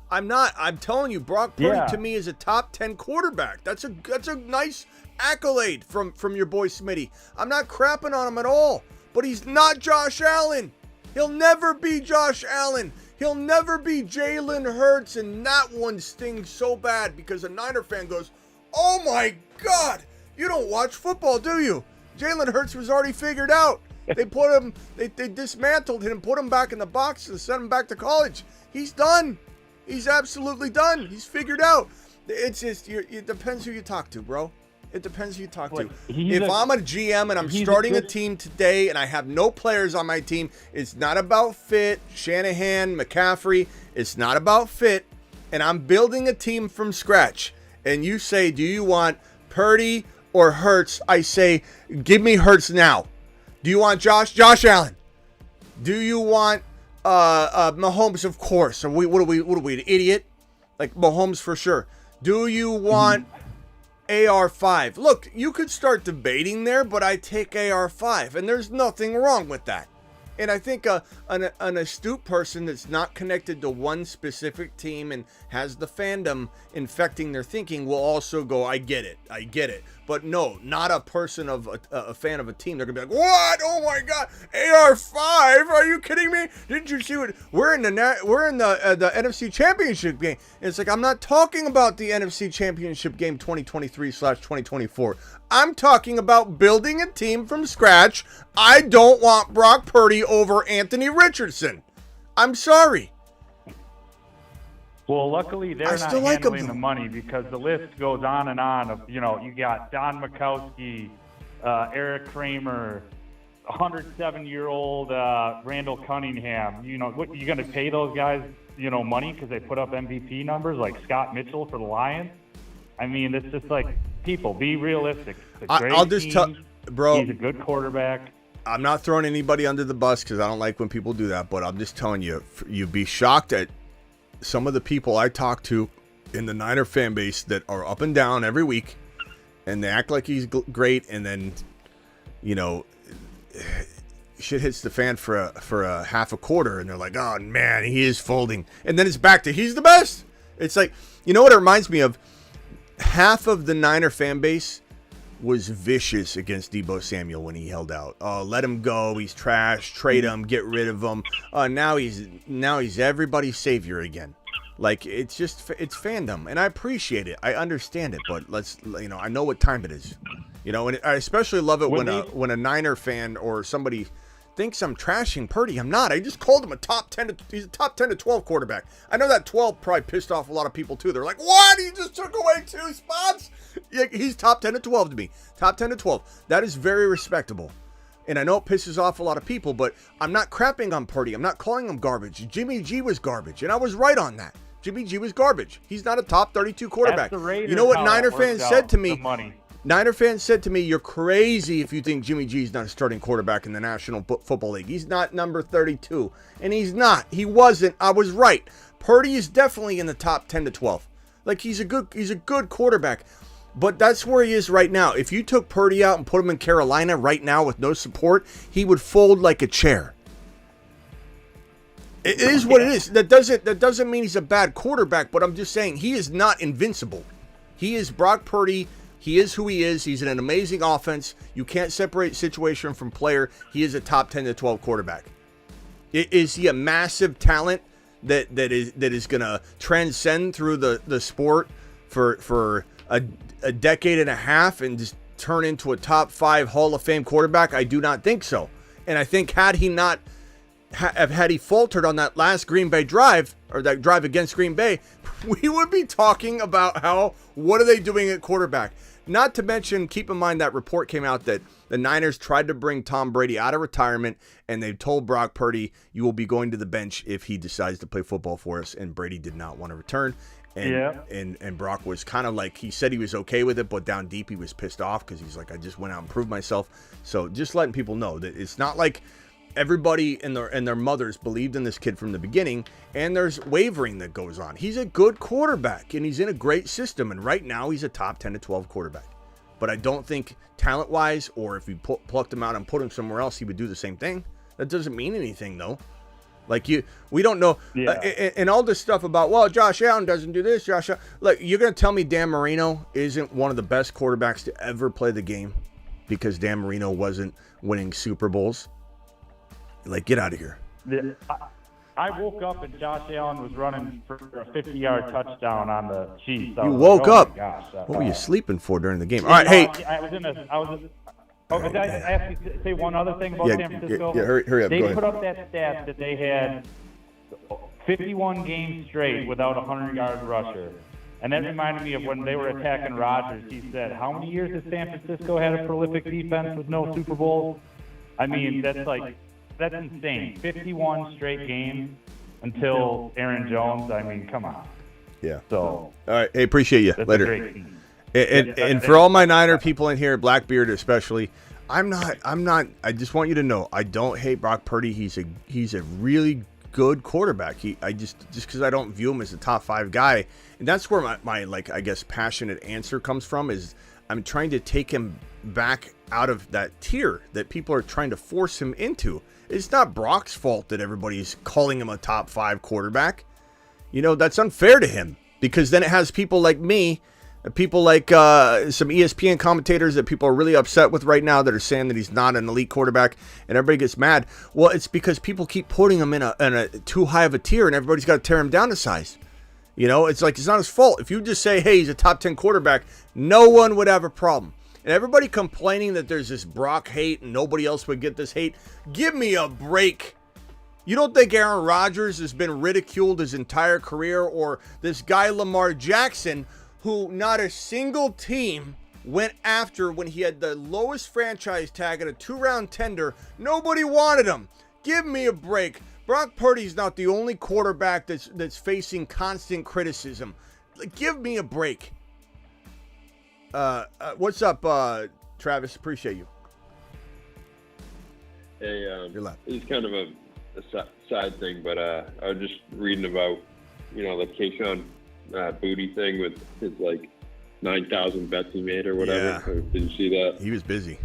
I'm not. I'm telling you, Brock Purdy to me is a top 10 quarterback. That's a nice accolade from your boy Smitty. I'm not crapping on him at all, but he's not Josh Allen. He'll never be Josh Allen. He'll never be Jalen Hurts, and that one stings so bad because a Niner fan goes, oh my God, you don't watch football, do you? Jalen Hurts was already figured out. They put him, they dismantled him, put him back in the box, and sent him back to college. He's done. He's absolutely done. He's figured out. It's just, it depends who you talk to, bro. It depends who you talk to. If I'm a GM and I'm starting a team today and I have no players on my team, it's not about fit. Shanahan, McCaffrey, it's not about fit. And I'm building a team from scratch. And you say, do you want Purdy or Hurts? I say, give me Hurts now. Do you want Josh Allen? Do you want Mahomes? Of course. What are we, an idiot? Like Mahomes for sure. Do you want AR5? Look, you could start debating there, but I take AR5, and there's nothing wrong with that. And I think an astute person that's not connected to one specific team and has the fandom infecting their thinking will also go, I get it. But no, not a person of a fan of a team. They're gonna be like, what? Oh my God, AR5? Are you kidding me? Didn't you see what we're in the NFC Championship game? And it's like, I'm not talking about the NFC Championship game 2023/2024. I'm talking about building a team from scratch. I don't want Brock Purdy over Anthony Richardson. I'm sorry. Well, luckily they're not handling the money, because the list goes on and on of, you got Don Mikowski, Eric Kramer, 107-year-old Randall Cunningham. What you going to pay those guys, money because they put up MVP numbers like Scott Mitchell for the Lions? I mean, it's just like, people, be realistic. It's a great I'll just tell, bro. He's a good quarterback. I'm not throwing anybody under the bus because I don't like when people do that, but I'm just telling you, you'd be shocked at some of the people I talk to in the Niner fan base that are up and down every week, and they act like he's great, and then, shit hits the fan for a half a quarter, and they're like, oh man, he is folding, and then it's back to he's the best. It's like, what it reminds me of? Half of the Niner fan base was vicious against Deebo Samuel when he held out. Oh, let him go. He's trash. Trade him. Get rid of him. Now he's everybody's savior again. Like, it's fandom, and I appreciate it. I understand it, but I know what time it is. And I especially love it when a Niner fan or somebody thinks I'm trashing Purdy. I'm not. I just called him he's a top 10 to 12 quarterback. I know that 12 probably pissed off a lot of people too. They're like, what? He just took away 2 spots? Yeah, he's top 10 to 12 to me. Top 10 to 12. That is very respectable. And I know it pisses off a lot of people, but I'm not crapping on Purdy. I'm not calling him garbage. Jimmy G was garbage, and I was right on that. Jimmy G was garbage. He's not a top 32 quarterback. You know what Niner fans said to me? Niner fans said to me, you're crazy if you think Jimmy G's not a starting quarterback in the National Football League. He's not number 32. And he's not. He wasn't. I was right. Purdy is definitely in the top 10 to 12. Like, he's a good quarterback. But that's where he is right now. If you took Purdy out and put him in Carolina right now with no support, he would fold like a chair. It is what it is. That doesn't mean he's a bad quarterback, but I'm just saying he is not invincible. He is Brock Purdy. He is who he is. He's in an amazing offense. You can't separate situation from player. He is a top 10 to 12 quarterback. Is he a massive talent that is going to transcend through the sport for a decade and a half and just turn into a top 5 Hall of Fame quarterback? I do not think so. And I think had he faltered on that last Green Bay drive, or that drive against Green Bay, we would be talking about what are they doing at quarterback? Not to mention, keep in mind that report came out that the Niners tried to bring Tom Brady out of retirement, and they told Brock Purdy, you will be going to the bench if he decides to play football for us, and Brady did not want to return. And Brock was kind of like, he said he was okay with it, but down deep he was pissed off because he's like, I just went out and proved myself. So just letting people know that it's not like everybody and their mothers believed in this kid from the beginning, and there's wavering that goes on. He's a good quarterback, and he's in a great system, and right now he's a top 10 to 12 quarterback. But I don't think talent-wise, or if you plucked him out and put him somewhere else, he would do the same thing. That doesn't mean anything, though. Like, we don't know. Yeah. And all this stuff about, well, Josh Allen doesn't do this, Josh Allen. Like, you're going to tell me Dan Marino isn't one of the best quarterbacks to ever play the game because Dan Marino wasn't winning Super Bowls? Like, get out of here. I woke up and Josh Allen was running for a 50-yard touchdown on the Chiefs. You woke up. Gosh, what were you sleeping for during the game? All right, hey. Did I ask you to say one other thing about San Francisco? Yeah, hurry up. They put up that stat that they had 51 games straight without a 100-yard rusher. And that reminded me of when they were attacking Rodgers. He said, how many years has San Francisco had a prolific defense with no Super Bowls? I mean, that's insane. 51 straight games until Aaron Jones. I mean, come on. Yeah. So. All right. Hey, appreciate you. That's Later. A great team. And for all my Niner people in here, Blackbeard especially, I'm not. I just want you to know, I don't hate Brock Purdy. He's a really good quarterback. Just because I don't view him as a top 5 guy, and that's where my like, I guess, passionate answer comes from, is I'm trying to take him back out of that tier that people are trying to force him into. It's not Brock's fault that everybody's calling him a top 5 quarterback. You know, that's unfair to him, because then it has people like me, people like some ESPN commentators that people are really upset with right now that are saying that he's not an elite quarterback, and everybody gets mad. Well, it's because people keep putting him in a too high of a tier, and everybody's got to tear him down to size. You know, it's like, it's not his fault. If you just say, hey, he's a top 10 quarterback, no one would have a problem. And everybody complaining that there's this Brock hate and nobody else would get this hate, give me a break. You don't think Aaron Rodgers has been ridiculed his entire career, or this guy Lamar Jackson, who not a single team went after when he had the lowest franchise tag at a 2-round tender? Nobody wanted him. Give me a break. Brock Purdy's not the only quarterback that's facing constant criticism. Give me a break. What's up, Travis? Appreciate you. Hey, You're live. It's kind of a side thing, but I was just reading about, the Keyshawn Booty thing with his 9,000 bets he made or whatever. Yeah. Did you see that? He was busy.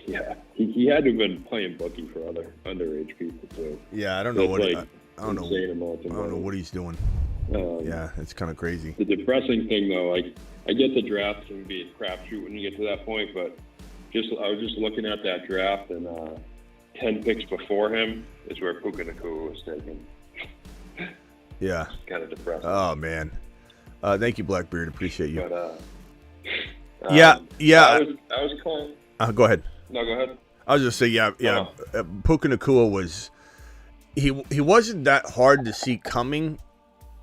Yeah, he had to have been playing bookie for other underage people too. Yeah, I don't know what I don't know what he's doing. Yeah, it's kind of crazy. The depressing thing, though, I get the draft can be a crapshoot when you get to that point, but I was just looking at that draft, and 10 picks before him is where Puka Nacua was taken. Yeah. It's kind of depressing. Oh, man. Thank you, Blackbeard. Appreciate you. But, yeah. I was calling. Go ahead. No, go ahead. I was just saying, Puka Nacua was he wasn't that hard to see coming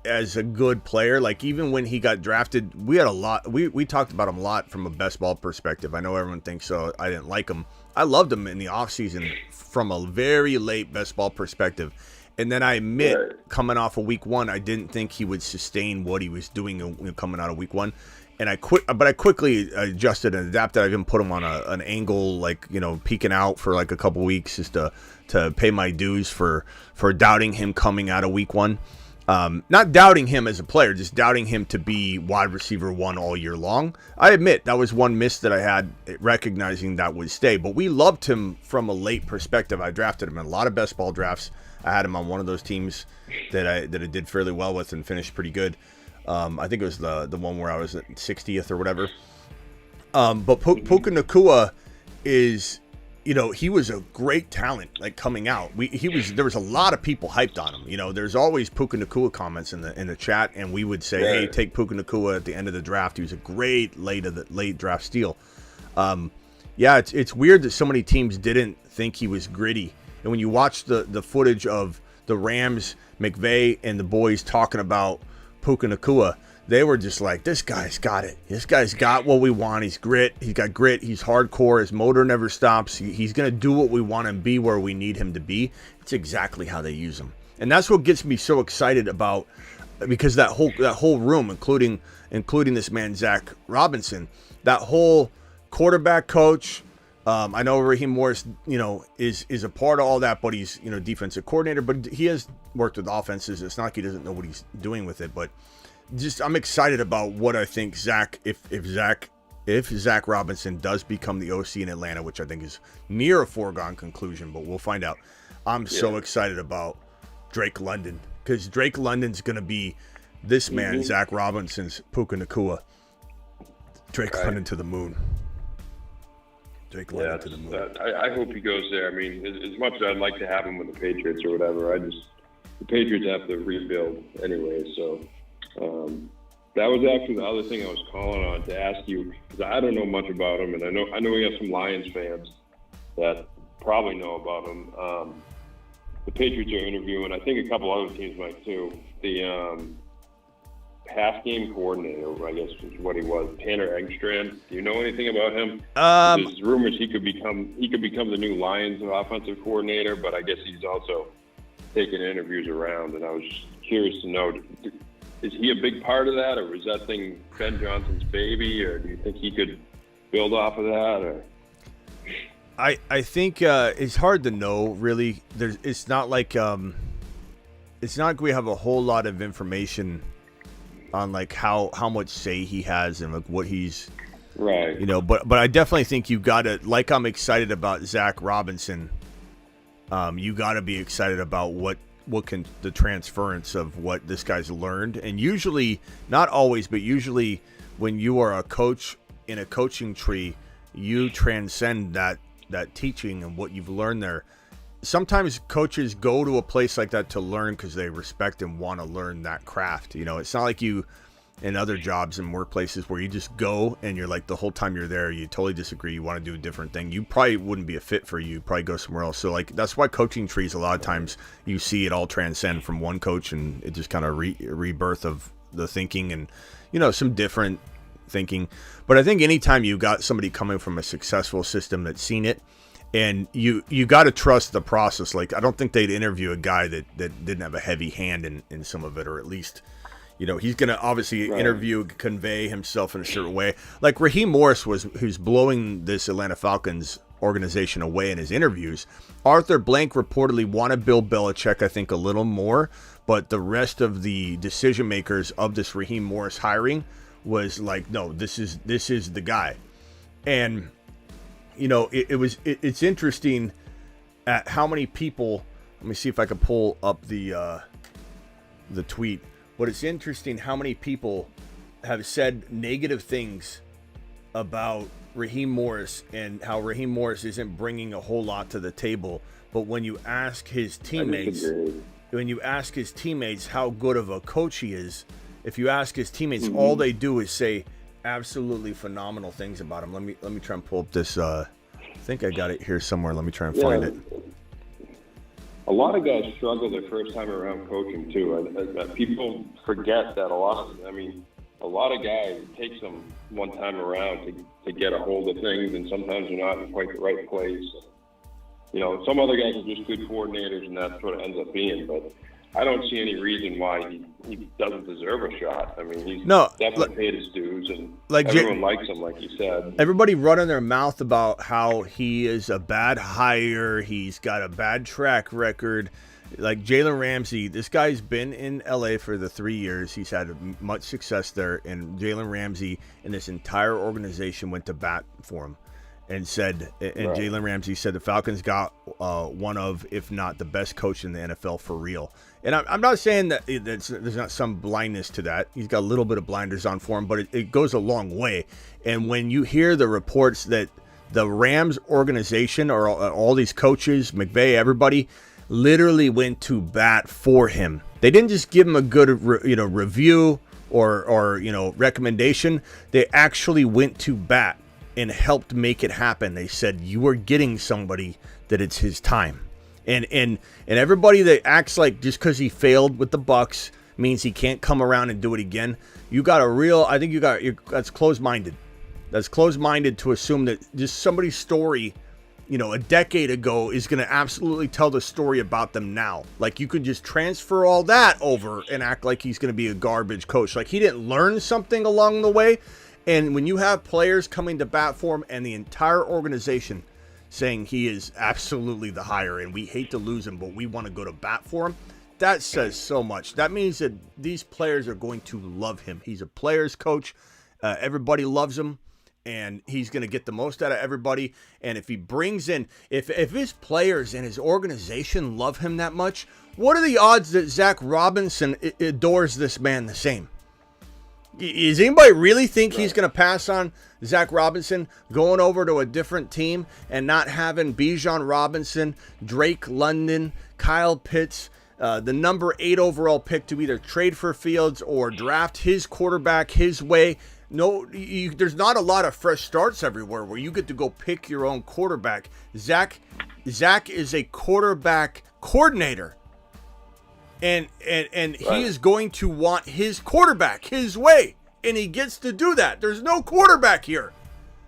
as a good player. Like, even when he got drafted, we had a lot. We talked about him a lot from a best ball perspective. I know everyone thinks so. I didn't like him. I loved him in the offseason from a very late best ball perspective. And then I admit, coming off of week 1, I didn't think he would sustain what he was doing coming out of week 1. And I quickly adjusted and adapted. I even put him on an angle, peeking out for a couple weeks just to pay my dues for doubting him coming out of week 1. Not doubting him as a player, just doubting him to be wide receiver 1 all year long. I admit that was one miss that I had, recognizing that would stay. But we loved him from a late perspective. I drafted him in a lot of best ball drafts. I had him on one of those teams that I did fairly well with and finished pretty good. I think it was the one where I was at 60th or whatever. But Puka Nacua is, he was a great talent, like, coming out. There was a lot of people hyped on him. There's always Puka Nacua comments in the chat, and we would say, hey, take Puka Nacua at the end of the draft. He was a great late draft steal. It's weird that so many teams didn't think he was gritty. And when you watch the footage of the Rams, McVay, and the boys talking about Puka Nacua, they were just like, this guy's got it. This guy's got what we want. He's grit. He's got grit. He's hardcore. His motor never stops. He's going to do what we want and be where we need him to be. It's exactly how they use him. And that's what gets me so excited about, because that whole room, including this man, Zach Robinson, that whole quarterback coach. I know Raheem Morris, is a part of all that, but he's, defensive coordinator, but he has worked with offenses. It's not like he doesn't know what he's doing with it, but I'm excited about what I think if Zach Robinson does become the OC in Atlanta, which I think is near a foregone conclusion, but we'll find out. I'm so excited about Drake London, because Drake London's going to be this man, Zach Robinson's Puka Nacua. Drake London to the moon. Drake London to the moon. I hope he goes there. I mean, as much as I'd like to have him with the Patriots or whatever, the Patriots have to rebuild anyway, so. That was actually the other thing I was calling on to ask you, because I don't know much about him, and I know we have some Lions fans that probably know about him. The Patriots are interviewing, I think a couple other teams might too, the pass game coordinator, I guess is what he was, Tanner Engstrand. Do you know anything about him? There's rumors he could become the new Lions offensive coordinator, but I guess he's also taking interviews around, and I was just curious to know, is he a big part of that, or was that thing Ben Johnson's baby, or do you think he could build off of that? Or I think it's hard to know, really. It's not like we have a whole lot of information on like how much say he has and like what he's right. But I definitely think you gotta, like, I'm excited about Zach Robinson. You gotta be excited about what can the transference of what this guy's learned. And usually, not always, but usually when you are a coach in a coaching tree, you transcend that teaching and what you've learned there. Sometimes coaches go to a place like that to learn because they respect and want to learn that craft. It's not like you in other jobs and workplaces where you just go and you're like, the whole time you're there, you totally disagree, you want to do a different thing. You probably wouldn't be a fit for you. Probably go somewhere else. So like, that's why coaching trees, a lot of times you see it all transcend from one coach, and it just kind of rebirth of the thinking and, some different thinking. But I think anytime you got somebody coming from a successful system that's seen it, and you got to trust the process. Like, I don't think they'd interview a guy that didn't have a heavy hand in some of it, or at least, he's going to obviously interview, convey himself in a certain way. Like Raheem Morris who's blowing this Atlanta Falcons organization away in his interviews. Arthur Blank reportedly wanted Bill Belichick, I think, a little more, but the rest of the decision makers of this Raheem Morris hiring was like, no, this is the guy. And it's interesting at how many people. Let me see if I can pull up the tweet. But it's interesting how many people have said negative things about Raheem Morris and how Raheem Morris isn't bringing a whole lot to the table. But when you ask his teammates, how good of a coach he is, if you ask his teammates, all they do is say absolutely phenomenal things about him. Let me try and pull up this. I think I got it here somewhere. Let me try and find it. A lot of guys struggle their first time around coaching too. People forget that a lot of guys, it takes them one time around to get a hold of things, and sometimes they're not in quite the right place. Some other guys are just good coordinators, and that's what it ends up being. But I don't see any reason why he doesn't deserve a shot. I mean, he's definitely paid his dues, and everyone likes him, like you said. Everybody running their mouth about how he is a bad hire, he's got a bad track record, Like Jalen Ramsey, this guy's been in LA for the 3 years. He's had much success there, and Jalen Ramsey and this entire organization went to bat for him and said, and Jalen Ramsey said the Falcons got one of, if not the best coach in the NFL for real. And I'm not saying that there's not some blindness to that. He's got a little bit of blinders on for him, but it goes a long way. And when you hear the reports that the Rams organization or all these coaches, McVay, everybody, literally went to bat for him. They didn't just give him a good review or recommendation. They actually went to bat and helped make it happen. They said, you are getting somebody that it's his time. And everybody that acts like just because he failed with the Bucs means he can't come around and do it again. You got that's closed-minded. That's closed-minded to assume that just somebody's story, a decade ago is going to absolutely tell the story about them now. Like, you could just transfer all that over and act like he's going to be a garbage coach. Like, he didn't learn something along the way. And when you have players coming to bat for him and the entire organization saying he is absolutely the hire and we hate to lose him, but we want to go to bat for him, that says so much. That means that these players are going to love him. He's a player's coach. Everybody loves him. And he's going to get the most out of everybody. And if he brings in, if his players and his organization love him that much, what are the odds that Zach Robinson adores this man the same? Does anybody really think he's going to pass on Zach Robinson going over to a different team and not having Bijan Robinson, Drake London, Kyle Pitts, the number 8 overall pick to either trade for Fields or draft his quarterback his way? No, there's not a lot of fresh starts everywhere where you get to go pick your own quarterback. Zach is a quarterback coordinator, and he is going to want his quarterback his way, and he gets to do that. There's no quarterback here,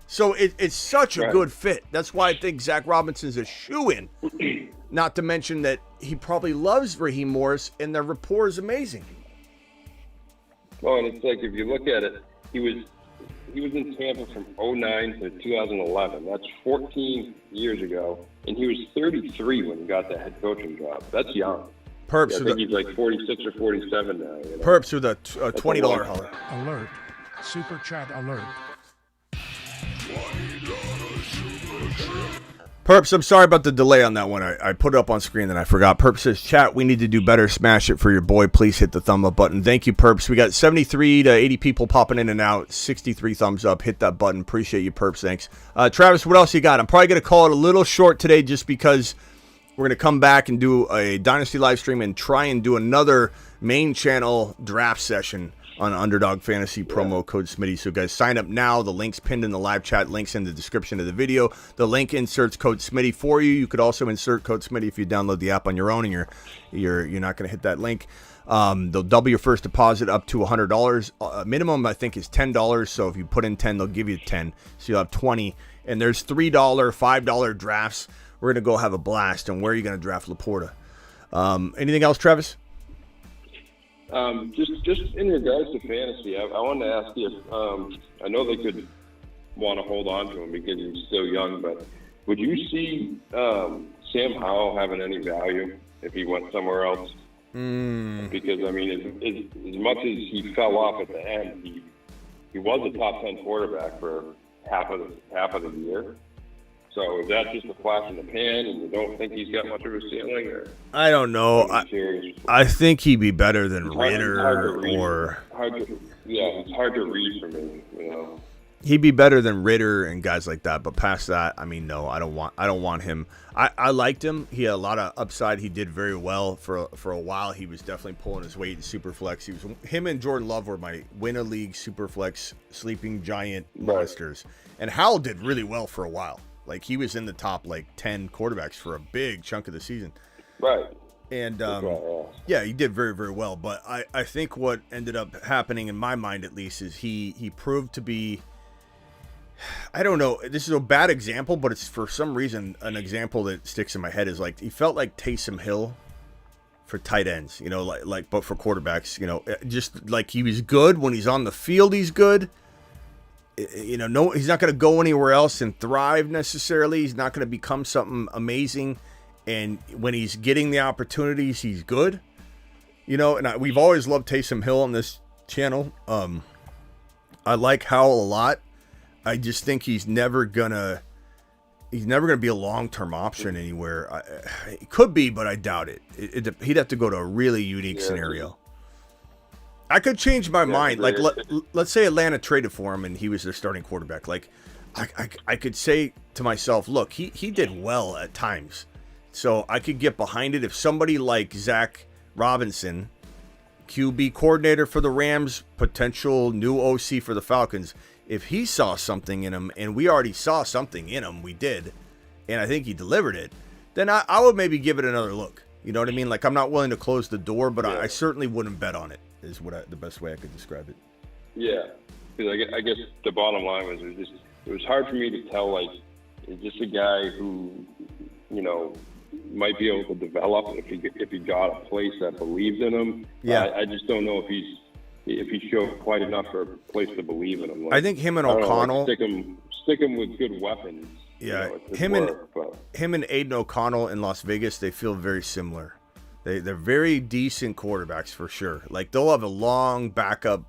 so it's such a good fit. That's why I think Zach Robinson's a shoo-in. Not to mention that he probably loves Raheem Morris, and their rapport is amazing. Well, and it's like, if you look at it, He was in Tampa from 2009 to 2011. That's 14 years ago. And he was 33 when he got the head coaching job. That's young. Perps, I think he's like 46 or 47 now. Perps with a $20 holler. Alert. Super chat alert. Perps, I'm sorry about the delay on that one. I put it up on screen and I forgot. Perps says, chat, we need to do better. Smash it for your boy. Please hit the thumb up button. Thank you, Perps. We got 73 to 80 people popping in and out. 63 thumbs up. Hit that button. Appreciate you, Perps. Thanks. Travis, what else you got? I'm probably going to call it a little short today just because we're going to come back and do a Dynasty live stream and try and do another main channel draft session on Underdog Fantasy, promo code Smitty. So guys, sign up now. The link's pinned in the live chat. Link's in the description of the video. The link inserts code Smitty for you. You could also insert code Smitty if you download the app on your own and you're not going to hit that link. They'll double your first deposit up to $100. Minimum, I think, is $10. So if you put in 10, they'll give you 10. So you'll have 20. And there's $3, $5 drafts. We're going to go have a blast. And where are you going to draft LaPorta? Anything else, Travis? Just in regards to fantasy, I wanted to ask you if, I know they could want to hold on to him because he's still young, but would you see Sam Howell having any value if he went somewhere else? Because, I mean, as much as he fell off at the end, he was a top 10 quarterback for half of the year. So is that just a flash in the pan, and you don't think he's got much of a ceiling? Or I don't know. I think he'd be better than Ritter it's hard to read for me. He'd be better than Ritter and guys like that. But past that, I mean, no, I don't want him. I liked him. He had a lot of upside. He did very well for a while. He was definitely pulling his weight in Superflex. Him and Jordan Love were my win a league Superflex sleeping giant monsters. And Howell did really well for a while. Like, he was in the top, 10 quarterbacks for a big chunk of the season. Right. And, yeah, he did very, very well. But I think what ended up happening, in my mind at least, is he proved to be, I don't know, this is a bad example, but it's for some reason an example that sticks in my head is, he felt like Taysom Hill for tight ends, but for quarterbacks, just like he was good. When he's on the field, he's good. No, he's not going to go anywhere else and thrive necessarily. He's not going to become something amazing And when he's getting the opportunities, he's good. You know, and we've always loved Taysom Hill on this channel. I like Howell a lot. I just think he's never gonna be a long-term option anywhere. It could be, but I doubt it. He'd have to go to a really unique scenario. I could change my mind. Like, let's say Atlanta traded for him and he was their starting quarterback. Like, I could say to myself, look, he did well at times. So I could get behind it if somebody like Zach Robinson, QB coordinator for the Rams, potential new OC for the Falcons, if he saw something in him, and we already saw something in him, we did, and I think he delivered it, then I would maybe give it another look. You know what I mean? Like, I'm not willing to close the door, but I certainly wouldn't bet on it, is the best way I could describe it. Yeah, because I guess the bottom line was it was hard for me to tell, like, is this a guy who, you know, might be able to develop if he got a place that believes in him. Yeah, I just don't know if he showed quite enough for a place to believe in him. Like, I think him and O'Connell, stick him with good weapons. Yeah, you know, him and Aiden O'Connell in Las Vegas, they feel very similar. They're very decent quarterbacks for sure. Like, they'll have a long backup,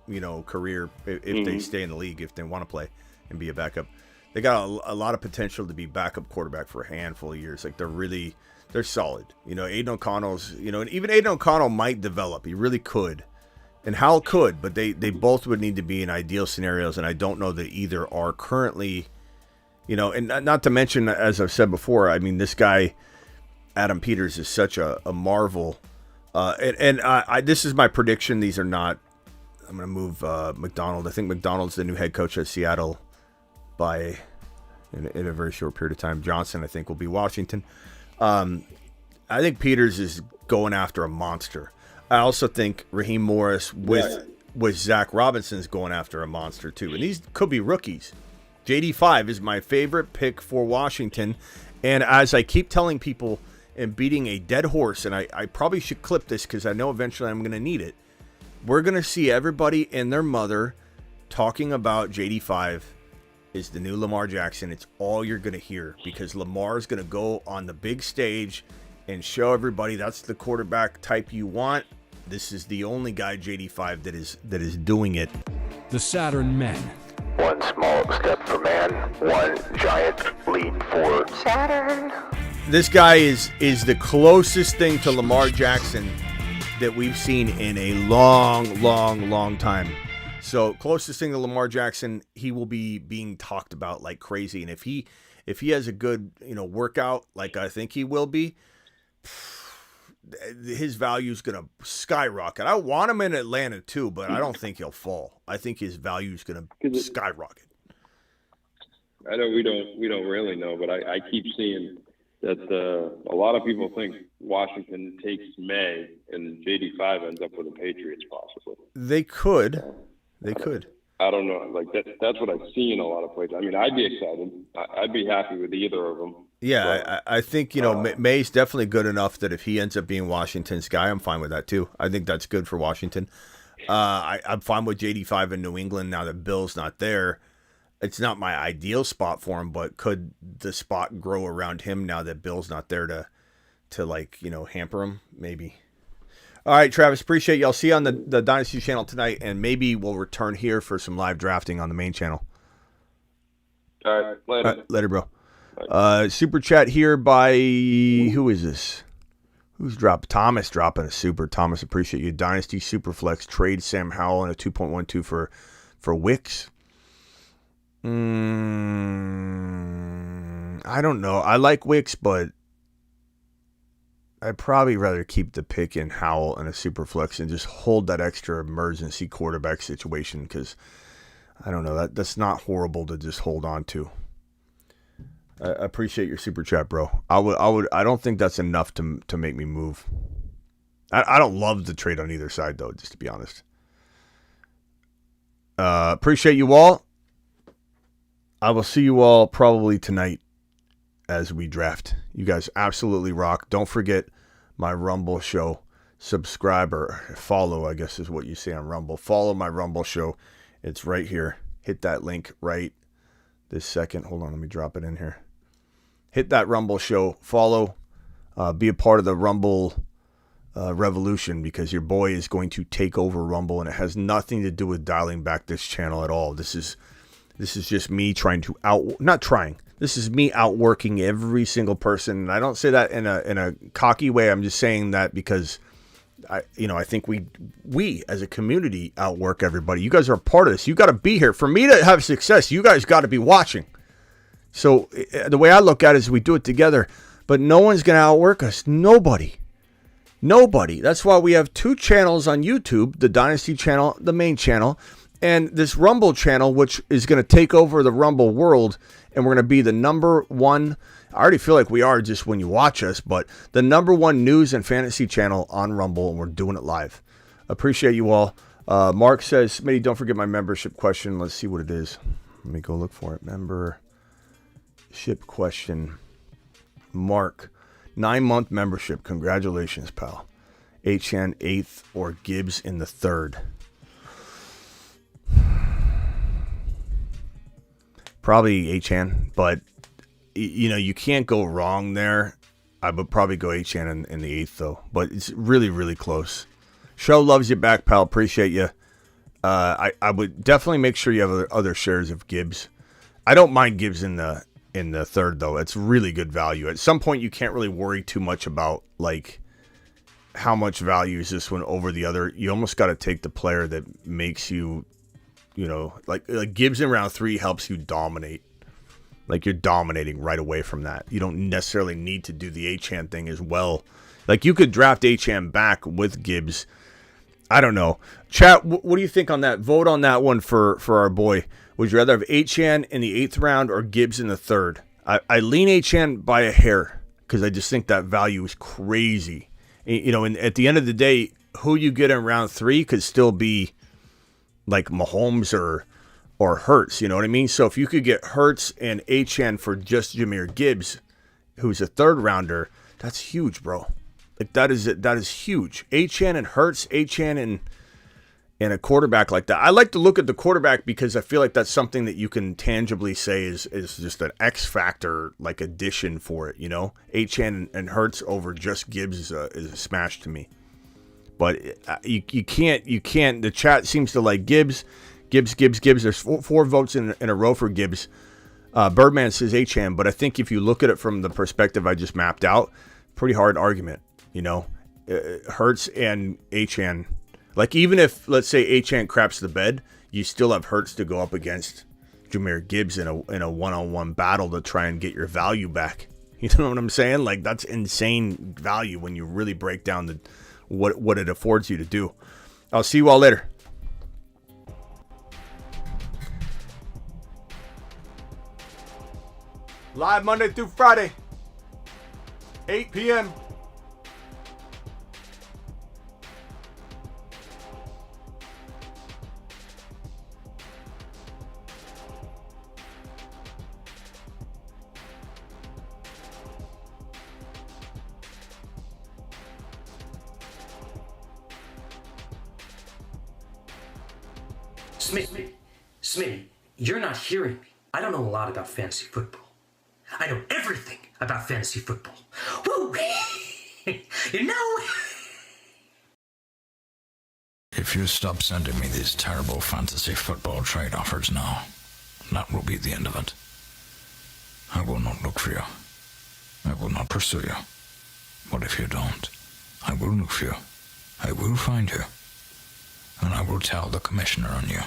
you know, career if they stay in the league, if they want to play and be a backup. They got a lot of potential to be backup quarterback for a handful of years. Like, they're solid. You know, Aiden O'Connell's, you know, and even Aiden O'Connell might develop. He really could. And Howell could, but they both would need to be in ideal scenarios, and I don't know that either are currently, you know, and not to mention, as I've said before, I mean, this guy, Adam Peters, is such a marvel. This is my prediction. These are not, I'm going to move McDonald. I think McDonald's the new head coach at Seattle in a very short period of time. Johnson, I think, will be Washington. I think Peters is going after a monster. I also think Raheem Morris with Zach Robinson is going after a monster too. And these could be rookies. JD5 is my favorite pick for Washington. And as I keep telling people and beating a dead horse, and I probably should clip this because I know eventually I'm going to need it. We're going to see everybody and their mother talking about JD5 is the new Lamar Jackson. It's all you're going to hear because Lamar is going to go on the big stage and show everybody that's the quarterback type you want. This is the only guy, JD5, that is doing it. The Saturn Men. One small step for man, one giant leap for Saturn. This guy is the closest thing to Lamar Jackson that we've seen in a long time. So closest thing to Lamar Jackson, he will be being talked about like crazy. And if he has a good, you know, workout like I think he will be, his value is going to skyrocket. I want him in Atlanta too, but I don't think he'll fall. I think his value is going to skyrocket. I know we don't really know, but I keep seeing that a lot of people think Washington takes May and JD5 ends up with the Patriots possibly. They could. They could. I don't know. Like that's what I've seen a lot of places. I mean, I'd be excited. I'd be happy with either of them. Yeah, I think, you know, May's definitely good enough that if he ends up being Washington's guy, I'm fine with that too. I think that's good for Washington. I'm fine with JD5 in New England now that Bill's not there. It's not my ideal spot for him, but could the spot grow around him now that Bill's not there to like, you know, hamper him? Maybe. All right, Travis, appreciate you. I'll see you on the Dynasty channel tonight, and maybe we'll return here for some live drafting on the main channel. All right, later. All right, later, bro. Super chat here by, who is this? Who's dropped? Thomas dropping a super. Thomas, appreciate you. Dynasty Superflex trade Sam Howell and a 2.12 for Wicks. I don't know. I like Wicks, but I'd probably rather keep the pick in Howell and a Superflex and just hold that extra emergency quarterback situation because I don't know. That's not horrible to just hold on to. I appreciate your super chat, bro. I don't think that's enough to make me move. I don't love the trade on either side though, just to be honest. Appreciate you all. I will see you all probably tonight as we draft. You guys absolutely rock. Don't forget my Rumble show. Subscribe or follow, I guess is what you say on Rumble. Follow my Rumble show. It's right here. Hit that link right this second. Hold on, let me drop it in here. Hit that Rumble show. Follow. Be a part of the Rumble revolution, because your boy is going to take over Rumble, and it has nothing to do with dialing back this channel at all. This is just me trying to This is me outworking every single person. And I don't say that in a cocky way. I'm just saying that because I think we as a community outwork everybody. You guys are a part of this. You got to be here. For me to have success, you guys got to be watching. So the way I look at it is we do it together, but no one's going to outwork us. Nobody. That's why we have 2 channels on YouTube, the Dynasty channel, the main channel, and this Rumble channel, which is going to take over the Rumble world, and we're going to be the #1. I already feel like we are just when you watch us, but the #1 news and fantasy channel on Rumble, and we're doing it live. Appreciate you all. Mark says, Smitty, don't forget my membership question. Let's see what it is. Let me go look for it. Membership question. Mark, 9-month membership. Congratulations, pal. HN 8th or Gibbs in the 3rd? Probably HN, but you can't go wrong there. I would probably go HN in the 8th though, but it's really, really close. Show loves you back, pal. Appreciate you. I would definitely make sure you have other shares of Gibbs. I don't mind Gibbs in the 3rd though. It's really good value. At some point, you can't really worry too much about like how much value is this one over the other. You almost got to take the player that makes you, like Gibbs in round 3 helps you dominate. Like you're dominating right away from that. You don't necessarily need to do the Achane thing as well. Like you could draft Achane back with Gibbs. I don't know. Chat, what do you think on that? Vote on that one for our boy. Would you rather have Achane in the 8th round or Gibbs in the 3rd? I lean Achane by a hair because I just think that value is crazy. And at the end of the day, who you get in round 3 could still be like Mahomes or Hurts, you know what I mean? So if you could get Hurts and Achane for just Jahmyr Gibbs, who's a 3rd rounder, that's huge, bro. Like that is huge. Achane and Hurts, Achane and a quarterback like that. I like to look at the quarterback because I feel like that's something that you can tangibly say is just an X factor like addition for it, Achane and Hurts over just Gibbs is a smash to me. But you can't. The chat seems to like Gibbs. There's 4 votes in a row for Gibbs. Birdman says Achane, but I think if you look at it from the perspective I just mapped out, pretty hard argument. Hurts and Achane. Like even if let's say Achane craps the bed, you still have Hurts to go up against Jahmyr Gibbs in a one-on-one battle to try and get your value back. You know what I'm saying? Like that's insane value when you really break down what it affords you to do. I'll see you all later. Live Monday through Friday, 8 p.m. Smitty, you're not hearing me. I don't know a lot about fantasy football. I know everything about fantasy football. Woo! If you stop sending me these terrible fantasy football trade offers now, that will be the end of it. I will not look for you. I will not pursue you. But if you don't, I will look for you. I will find you. And I will tell the commissioner on you.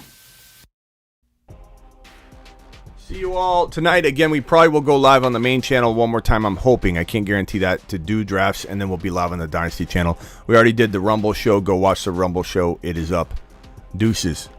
See you all tonight. Again, we probably will go live on the main channel one more time. I'm hoping. I can't guarantee that, to do drafts, and then we'll be live on the Dynasty channel. We already did the Rumble show. Go watch the Rumble show. It is up. Deuces.